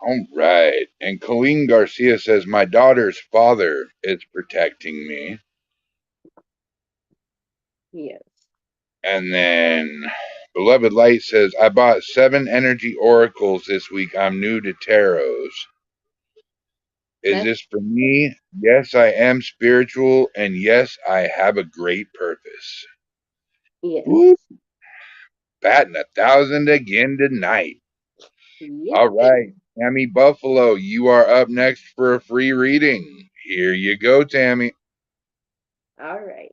All right. And Colleen Garcia says, my daughter's father is protecting me. Yes. And then Beloved Light says, I bought 7 energy oracles this week. I'm new to tarots. Is That's this for me? Yes, I am spiritual. And yes, I have a great purpose. yes. Woo, batting 1,000 again tonight. All Yippee. right. Tammy Buffalo, you are up next for a free reading. Here you go, Tammy. All right.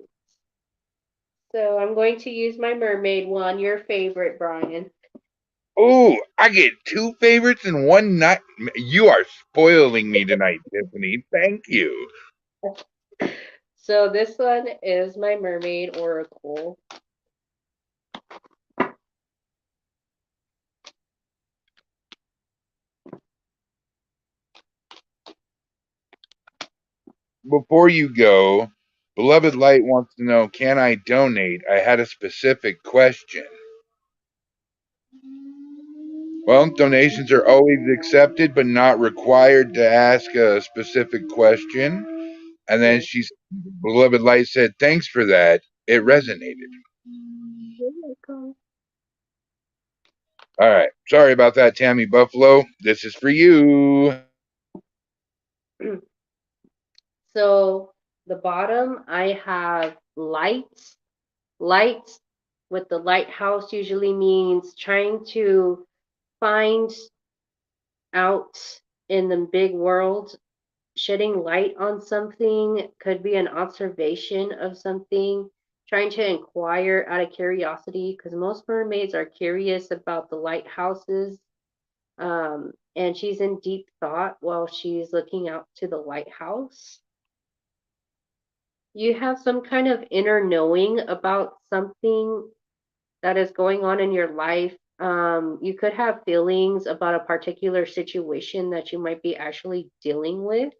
So I'm going to use my mermaid one, your favorite, Brian. Oh, I get 2 favorites in one night. You are spoiling me tonight, Tiffany. Thank you. So this one is my mermaid oracle. Before you go, Beloved Light wants to know, can I donate? I had a specific question. Well, donations are always accepted, but not required to ask a specific question. And then Yes. Beloved Light said, thanks for that. It resonated. You're welcome. All right. Sorry about that, Tammy Buffalo. This is for you. So the bottom, I have lights. Lights with the lighthouse usually means trying to find out in the big world, shedding light on something, could be an observation of something, trying to inquire out of curiosity, because most mermaids are curious about the lighthouses. And she's in deep thought while she's looking out to the lighthouse. You have some kind of inner knowing about something that is going on in your life. You could have feelings about a particular situation that you might be actually dealing with.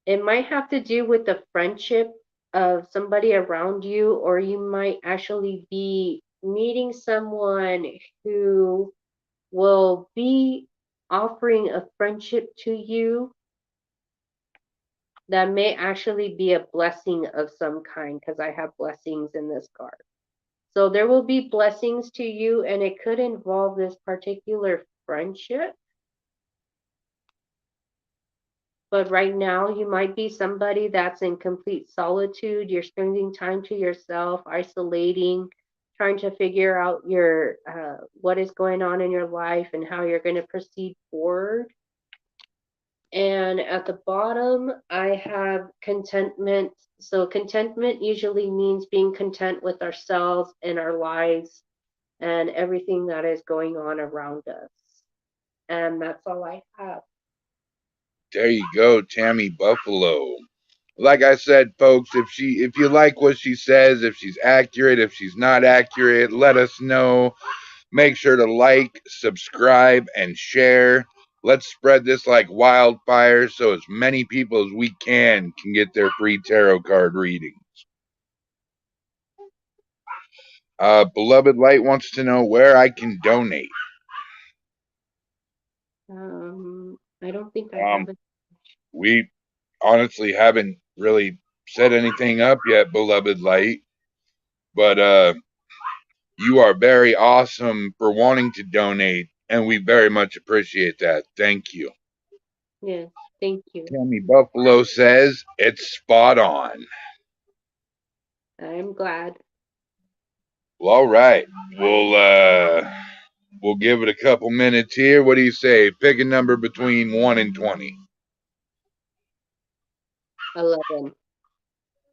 It might have to do with the friendship of somebody around you, or you might actually be meeting someone who will be offering a friendship to you that may actually be a blessing of some kind, because I have blessings in this card. So there will be blessings to you, and it could involve this particular friendship. But right now, you might be somebody that's in complete solitude. You're spending time to yourself, isolating, trying to figure out your what is going on in your life and how you're going to proceed forward. And at the bottom, I have contentment. So, contentment usually means being content with ourselves and our lives and everything that is going on around us. And that's all I have. There you go, Tammy Buffalo. Like I said, folks, if you like what she says, if she's accurate, if she's not accurate, let us know. Make sure to like, subscribe, and share. Let's spread this like wildfire so as many people as we can get their free tarot card reading. Beloved Light wants to know where I can donate. I don't think I Um, have it. we honestly haven't really set anything up yet, Beloved Light, but you are very awesome for wanting to donate, and we very much appreciate that. Thank you. Yes, thank you. Tammy Buffalo says it's spot on. I'm glad. Well, all right. We'll give it a couple minutes here. What do you say? Pick a number between 1 and 20. 11.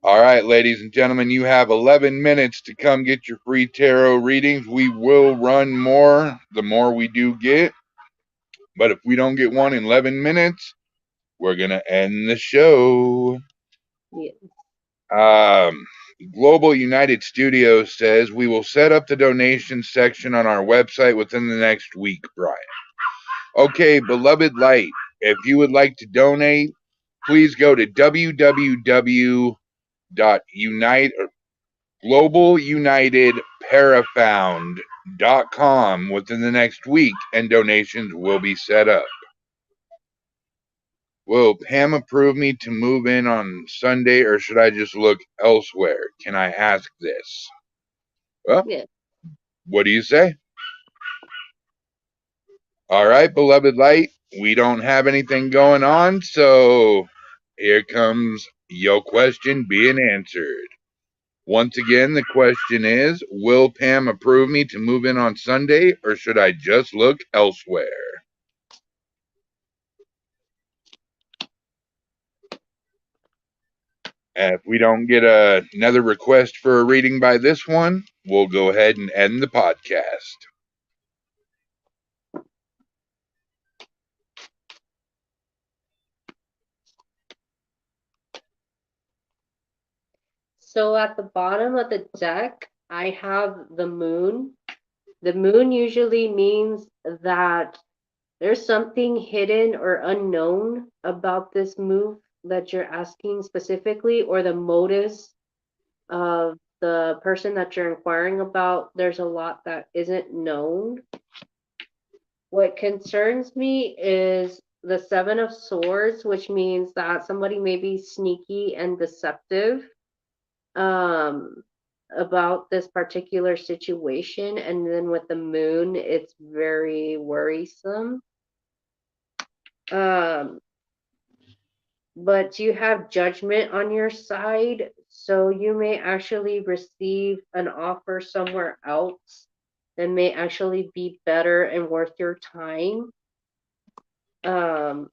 All right, ladies and gentlemen, you have 11 minutes to come get your free tarot readings. We will run more the more we do get. But if we don't get one in 11 minutes, we're going to end the show. Yes. Global United Studios says we will set up the donation section on our website within the next week, Brian. Okay, beloved light, if you would like to donate, please go to globalunitedparafound.com within the next week, and donations will be set up. Will Pam approve me to move in on Sunday, or should I just look elsewhere? Can I ask this? Well, Yes. what do you say? All right, beloved light, we don't have anything going on, so here comes your question being answered. Once again, the question is, will Pam approve me to move in on Sunday, or should I just look elsewhere? And if we don't get another request for a reading by this one, we'll go ahead and end the podcast. So at the bottom of the deck, I have the moon. The moon usually means that there's something hidden or unknown about this move that you're asking specifically, or the motives of the person that you're inquiring about. There's a lot that isn't known. What concerns me is the Seven of Swords, which means that somebody may be sneaky and deceptive um, about this particular situation. And then with the moon, it's very worrisome. Um, but you have judgment on your side, so you may actually receive an offer somewhere else that may actually be better and worth your time. Um,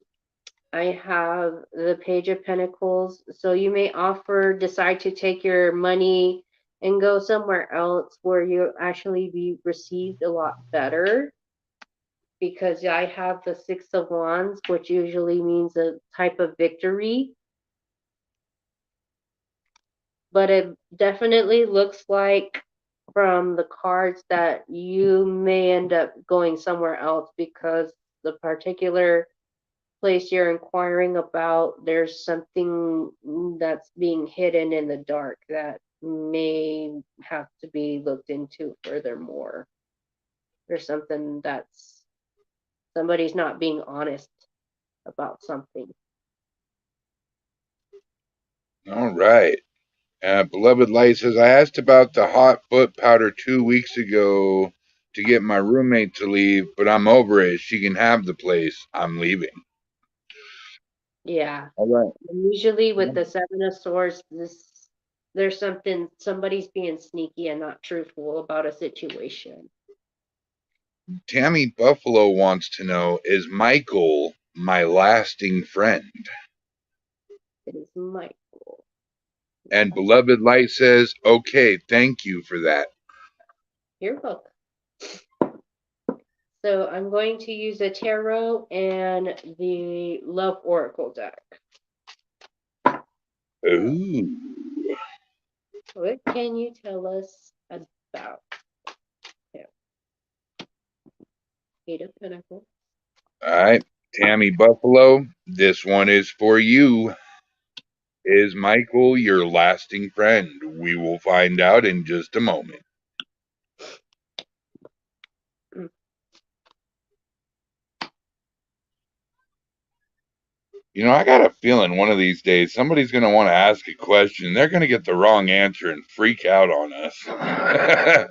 I have the Page of Pentacles, so you may decide to take your money and go somewhere else where you actually be received a lot better, because I have the Six of Wands, which usually means a type of victory. But it definitely looks like from the cards that you may end up going somewhere else, because the particular place you're inquiring about, there's something that's being hidden in the dark that may have to be looked into furthermore. There's something that's somebody's not being honest about something. All right. Beloved Light says, I asked about the hot foot powder 2 weeks ago to get my roommate to leave, but I'm over it. She can have the place. I'm leaving. Yeah. All right. And usually with the Seven of Swords, there's somebody's being sneaky and not truthful about a situation. Tammy Buffalo wants to know, is Michael my lasting friend? It is Michael. And Beloved Light says, okay, thank you for that. You're welcome. So I'm going to use a tarot and the Love Oracle deck. Ooh. What can you tell us about him? Eight of Pentacles. All right. Tammy Buffalo, this one is for you. Is Michael your lasting friend? We will find out in just a moment. Mm. You know, I got a feeling one of these days somebody's going to want to ask a question. They're going to get the wrong answer and freak out on us. I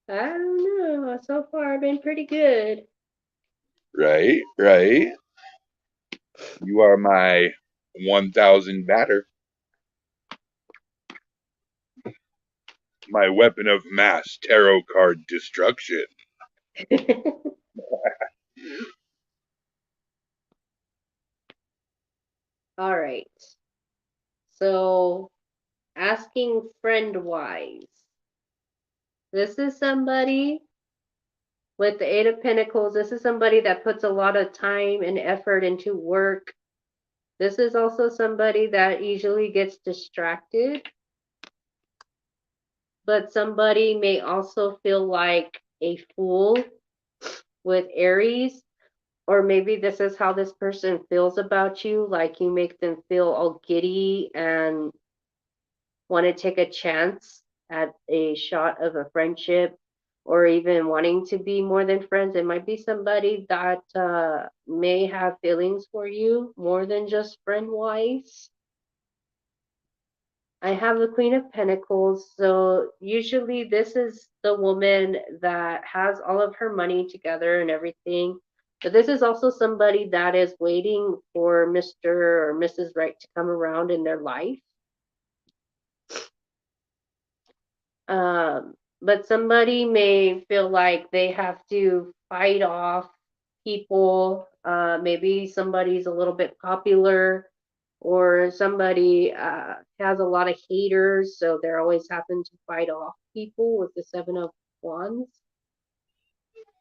don't know. So far, I've been pretty good. Right, right. You are my 1,000 batter. My weapon of mass tarot card destruction. All right. So, asking friend wise. This is somebody with the Eight of Pentacles. This is somebody that puts a lot of time and effort into work. This is also somebody that usually gets distracted. But somebody may also feel like a fool with Aries. Or maybe this is how this person feels about you. Like you make them feel all giddy and want to take a chance at a shot of a friendship or even wanting to be more than friends. It might be somebody that may have feelings for you more than just friend wise. I have the Queen of Pentacles. So usually this is the woman that has all of her money together and everything. But this is also somebody that is waiting for Mr. or Mrs. Right to come around in their life. But somebody may feel like they have to fight off people. Maybe somebody's a little bit popular, or somebody has a lot of haters, so they're always having to fight off people with the Seven of Wands.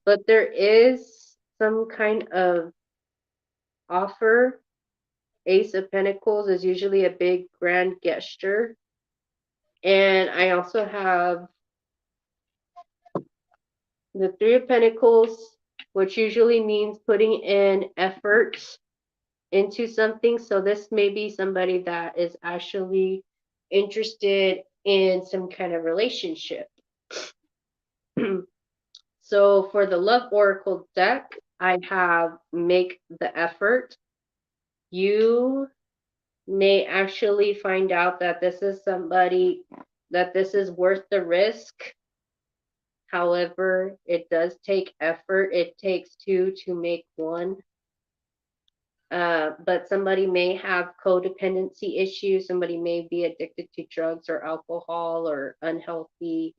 But there is some kind of offer. Ace of Pentacles is usually a big grand gesture. And I also have the Three of Pentacles, which usually means putting in effort into something. So this may be somebody that is actually interested in some kind of relationship. So for the Love Oracle deck, I have make the effort. You may actually find out that this is somebody that this is worth the risk. However, it does take effort. It takes two to make one. But somebody may have codependency issues. Somebody may be addicted to drugs or alcohol or unhealthy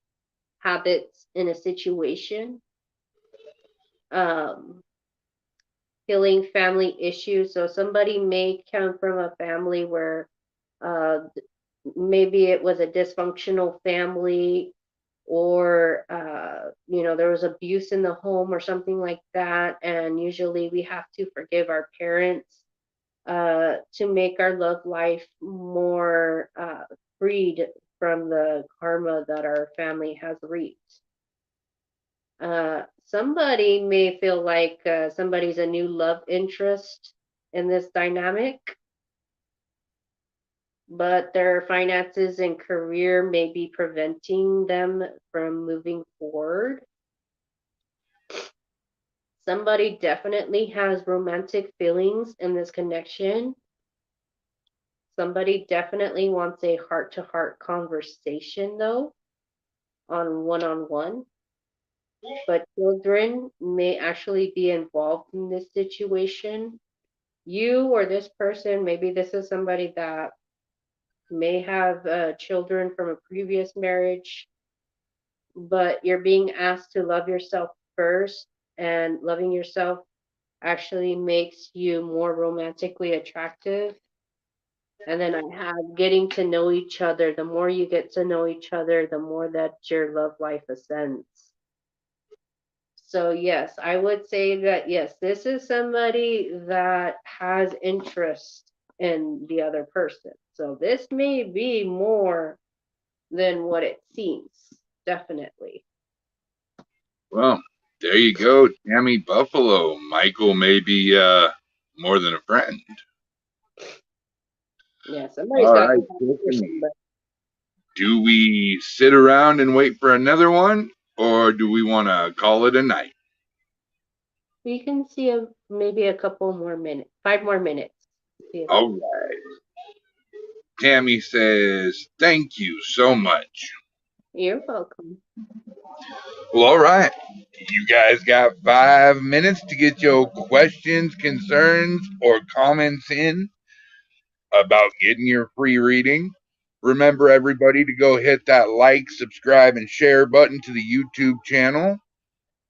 habits in a situation. Um, Healing family issues. So somebody may come from a family where maybe it was a dysfunctional family, or there was abuse in the home or something like that, and usually we have to forgive our parents to make our love life more freed from the karma that our family has reaped. Somebody may feel like somebody's a new love interest in this dynamic, but their finances and career may be preventing them from moving forward. Somebody definitely has romantic feelings in this connection. Somebody definitely wants a heart-to-heart conversation, though, on one-on-one. But children may actually be involved in this situation. you or this person, maybe this is somebody that may have children from a previous marriage, but you're being asked to love yourself first, and loving yourself actually makes you more romantically attractive. And then I have getting to know each other. The more you get to know each other, the more that your love life ascends. So, yes, I would say that, yes, this is somebody that has interest in the other person. So, this may be more than what it seems. Definitely. Well, there you go, Tammy Buffalo. Michael may be more than a friend. Yeah, somebody's All got right, Tiffany. somebody. Do we sit around and wait for another one, or do we want to call it a night? We can see maybe a couple more minutes, 5 more minutes. See if All right. Tammy says, thank you so much. you're welcome. Well, all right. You guys got 5 minutes to get your questions, concerns, or comments in about getting your free reading. Remember, everybody, to go hit that like, subscribe, and share button to the YouTube channel.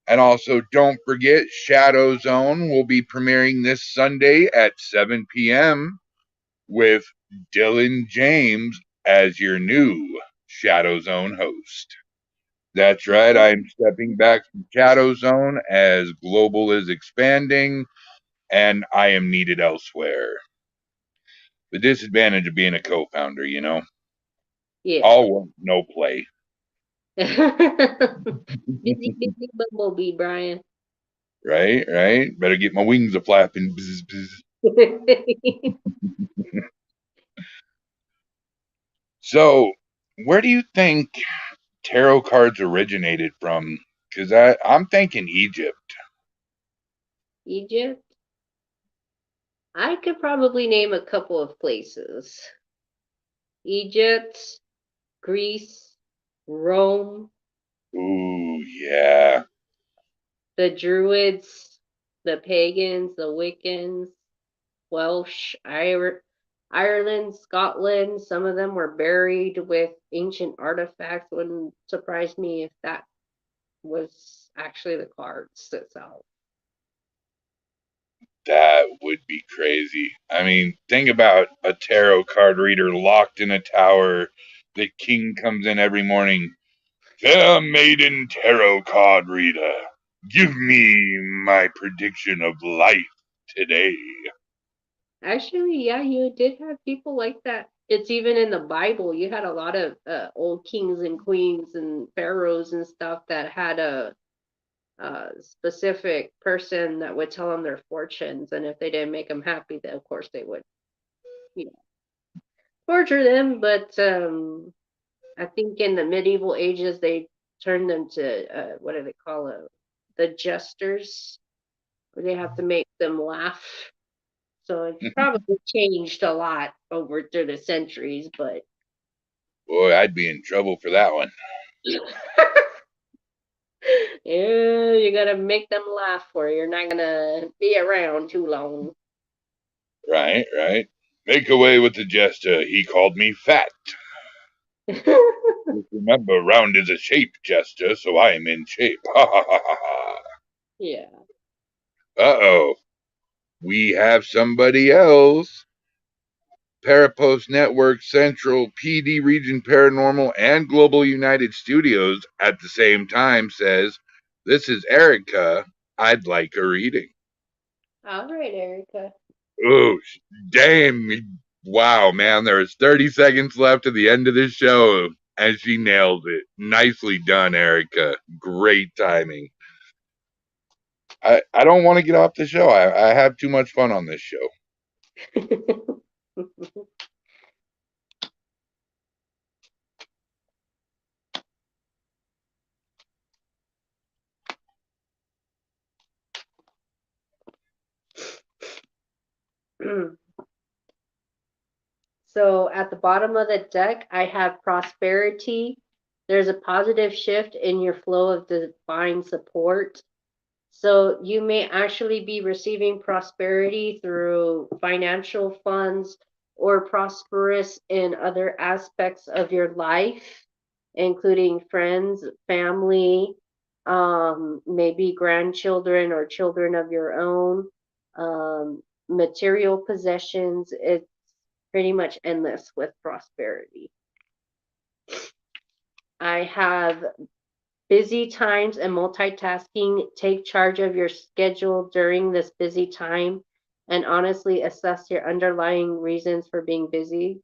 And also, don't forget, Shadow Zone will be premiering this Sunday at 7 p.m. with Dylan James as your new Shadow Zone host. That's right, I'm stepping back from Shadow Zone as Global is expanding and I am needed elsewhere. The disadvantage of being a co founder, Yeah. all work, no play. Busy, busy bumblebee, Brian. Right, right. Better get my wings a flapping. Bzz, bzz. So, where do you think tarot cards originated from? Because I'm thinking Egypt. Egypt? I could probably name a couple of places. Egypt, Greece, Rome, Ooh, yeah. the Druids, the pagans, the Wiccans, Welsh, Ireland, Scotland. Some of them were buried with ancient artifacts. Wouldn't surprise me if that was actually the cards itself. That would be crazy. I mean, think about a tarot card reader locked in a tower. The king comes in every morning. Fair maiden tarot card reader, give me my prediction of life today. Actually, yeah, you did have people like that. It's even in the Bible. You had a lot of old kings and queens and pharaohs and stuff that had a specific person that would tell them their fortunes, and if they didn't make them happy, then of course they would, you know, torture them. But I think in the medieval ages they turned them to what do they call it? The jesters, where they have to make them laugh. So it's probably changed a lot over through the centuries, but Boy, I'd be in trouble for that one. yeah, you gotta make them laugh or you're not gonna be around too long. Right, right. Make away with the jester. He called me fat. Just remember, round is a shape, jester, so I'm in shape. Ha ha ha ha ha. Yeah. Uh-oh. We have somebody else. Parapost Network Central, PD Region Paranormal, and Global United Studios at the same time says, this is Erica. I'd like a reading. All right, Erica. Oh, damn. Wow, man. There's 30 seconds left at the end of this show, and she nailed it. Nicely done, Erica. Great timing. I don't want to get off the show. I have too much fun on this show. So at the bottom of the deck, I have prosperity. There's a positive shift in your flow of divine support. So you may actually be receiving prosperity through financial funds or prosperous in other aspects of your life, including friends, family, maybe grandchildren or children of your own, material possessions. It's pretty much endless with prosperity. I have busy times and multitasking. Take charge of your schedule during this busy time and honestly assess your underlying reasons for being busy.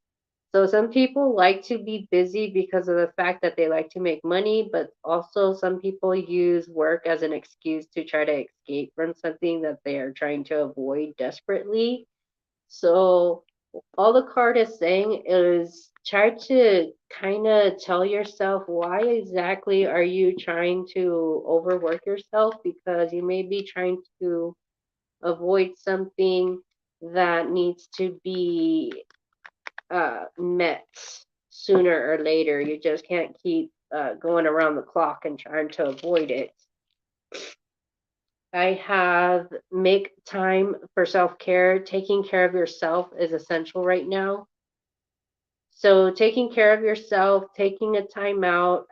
So, some people like to be busy because of the fact that they like to make money, but also some people use work as an excuse to try to escape from something that they are trying to avoid desperately. So, all the card is saying is try to kind of tell yourself why exactly are you trying to overwork yourself, because you may be trying to avoid something that needs to be met sooner or later. You just can't keep going around the clock and trying to avoid it. I have make time for self-care. Taking care of yourself is essential right now. So taking care of yourself, taking a time out,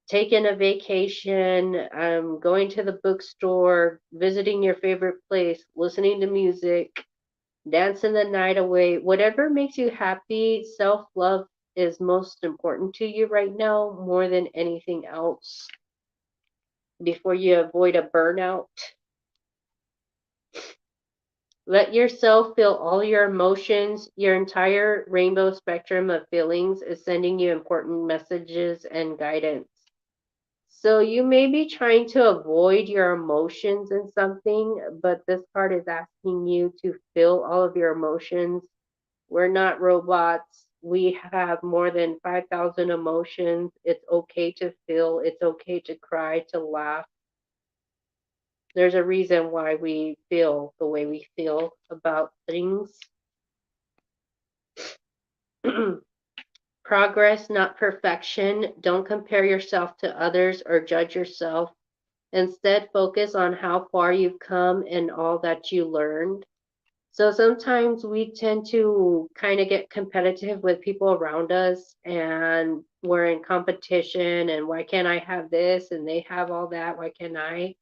taking a vacation, going to the bookstore, visiting your favorite place, listening to music, dancing the night away, whatever makes you happy. Self-love is most important to you right now more than anything else before you avoid a burnout. Let yourself feel all your emotions. Your entire rainbow spectrum of feelings is sending you important messages and guidance. So you may be trying to avoid your emotions in something, but this card is asking you to feel all of your emotions. We're not robots. We have more than 5,000 emotions. It's okay to feel, it's okay to cry, to laugh. There's a reason why we feel the way we feel about things. Progress, not perfection. Don't compare yourself to others or judge yourself. Instead, focus on how far you've come and all that you learned. So sometimes we tend to kind of get competitive with people around us, and we're in competition and why can't I have this and they have all that, why can't I?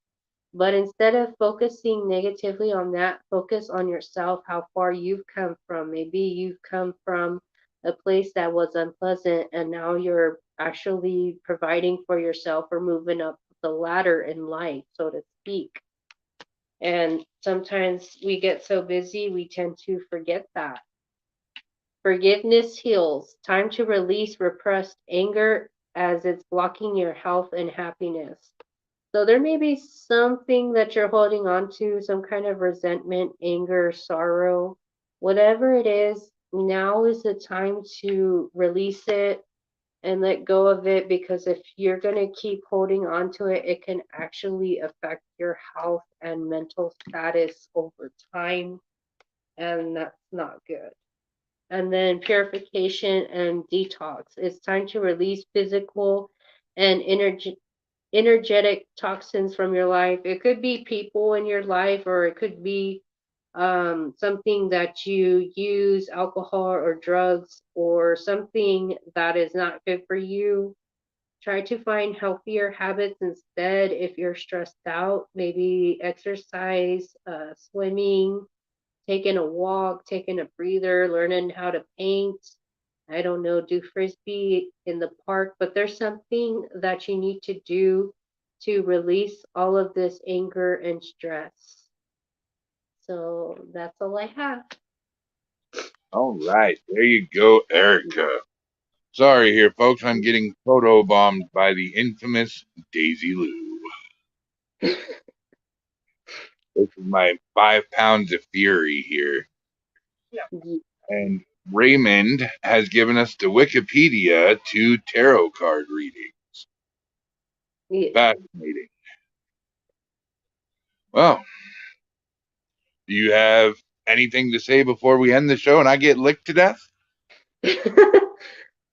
But instead of focusing negatively on that, focus on yourself, how far you've come from. Maybe you've come from a place that was unpleasant and now you're actually providing for yourself or moving up the ladder in life, so to speak. And sometimes we get so busy, we tend to forget that. Forgiveness heals. Time to release repressed anger as it's blocking your health and happiness. So there may be something that you're holding on to, some kind of resentment, anger, sorrow, whatever it is. Now is the time to release it and let go of it, because if you're going to keep holding on to it, it can actually affect your health and mental status over time, and that's not good. And then purification and detox. It's time to release physical and energetic toxins from your life. It could be people in your life, or it could be something that you use, alcohol or drugs, or something that is not good for you. Try to find healthier habits instead. If you're stressed out, maybe exercise, swimming, taking a walk, taking a breather, learning how to paint. I don't know, do frisbee in the park, but there's something that you need to do to release all of this anger and stress. So that's all I have. All right, there you go, Erica. Sorry here, folks. I'm getting photo bombed by the infamous Daisy Lou. This is my 5 pounds of fury here. And Raymond has given us the Wikipedia to tarot card reading. Yeah. Fascinating. Well, do you have anything to say before we end the show and I get licked to death?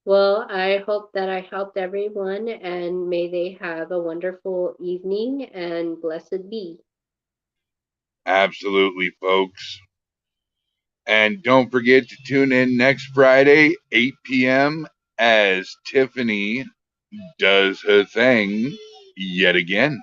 Well, I hope that I helped everyone, and may they have a wonderful evening and blessed be. Absolutely, folks. And don't forget to tune in next Friday, 8 p.m., as Tiffany does her thing yet again.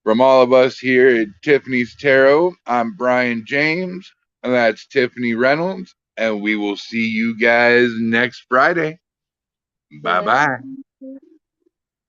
From all of us here at Tiffany's Tarot, I'm Brian James, and that's Tiffany Reynolds, and we will see you guys next Friday. Bye Bye. bye.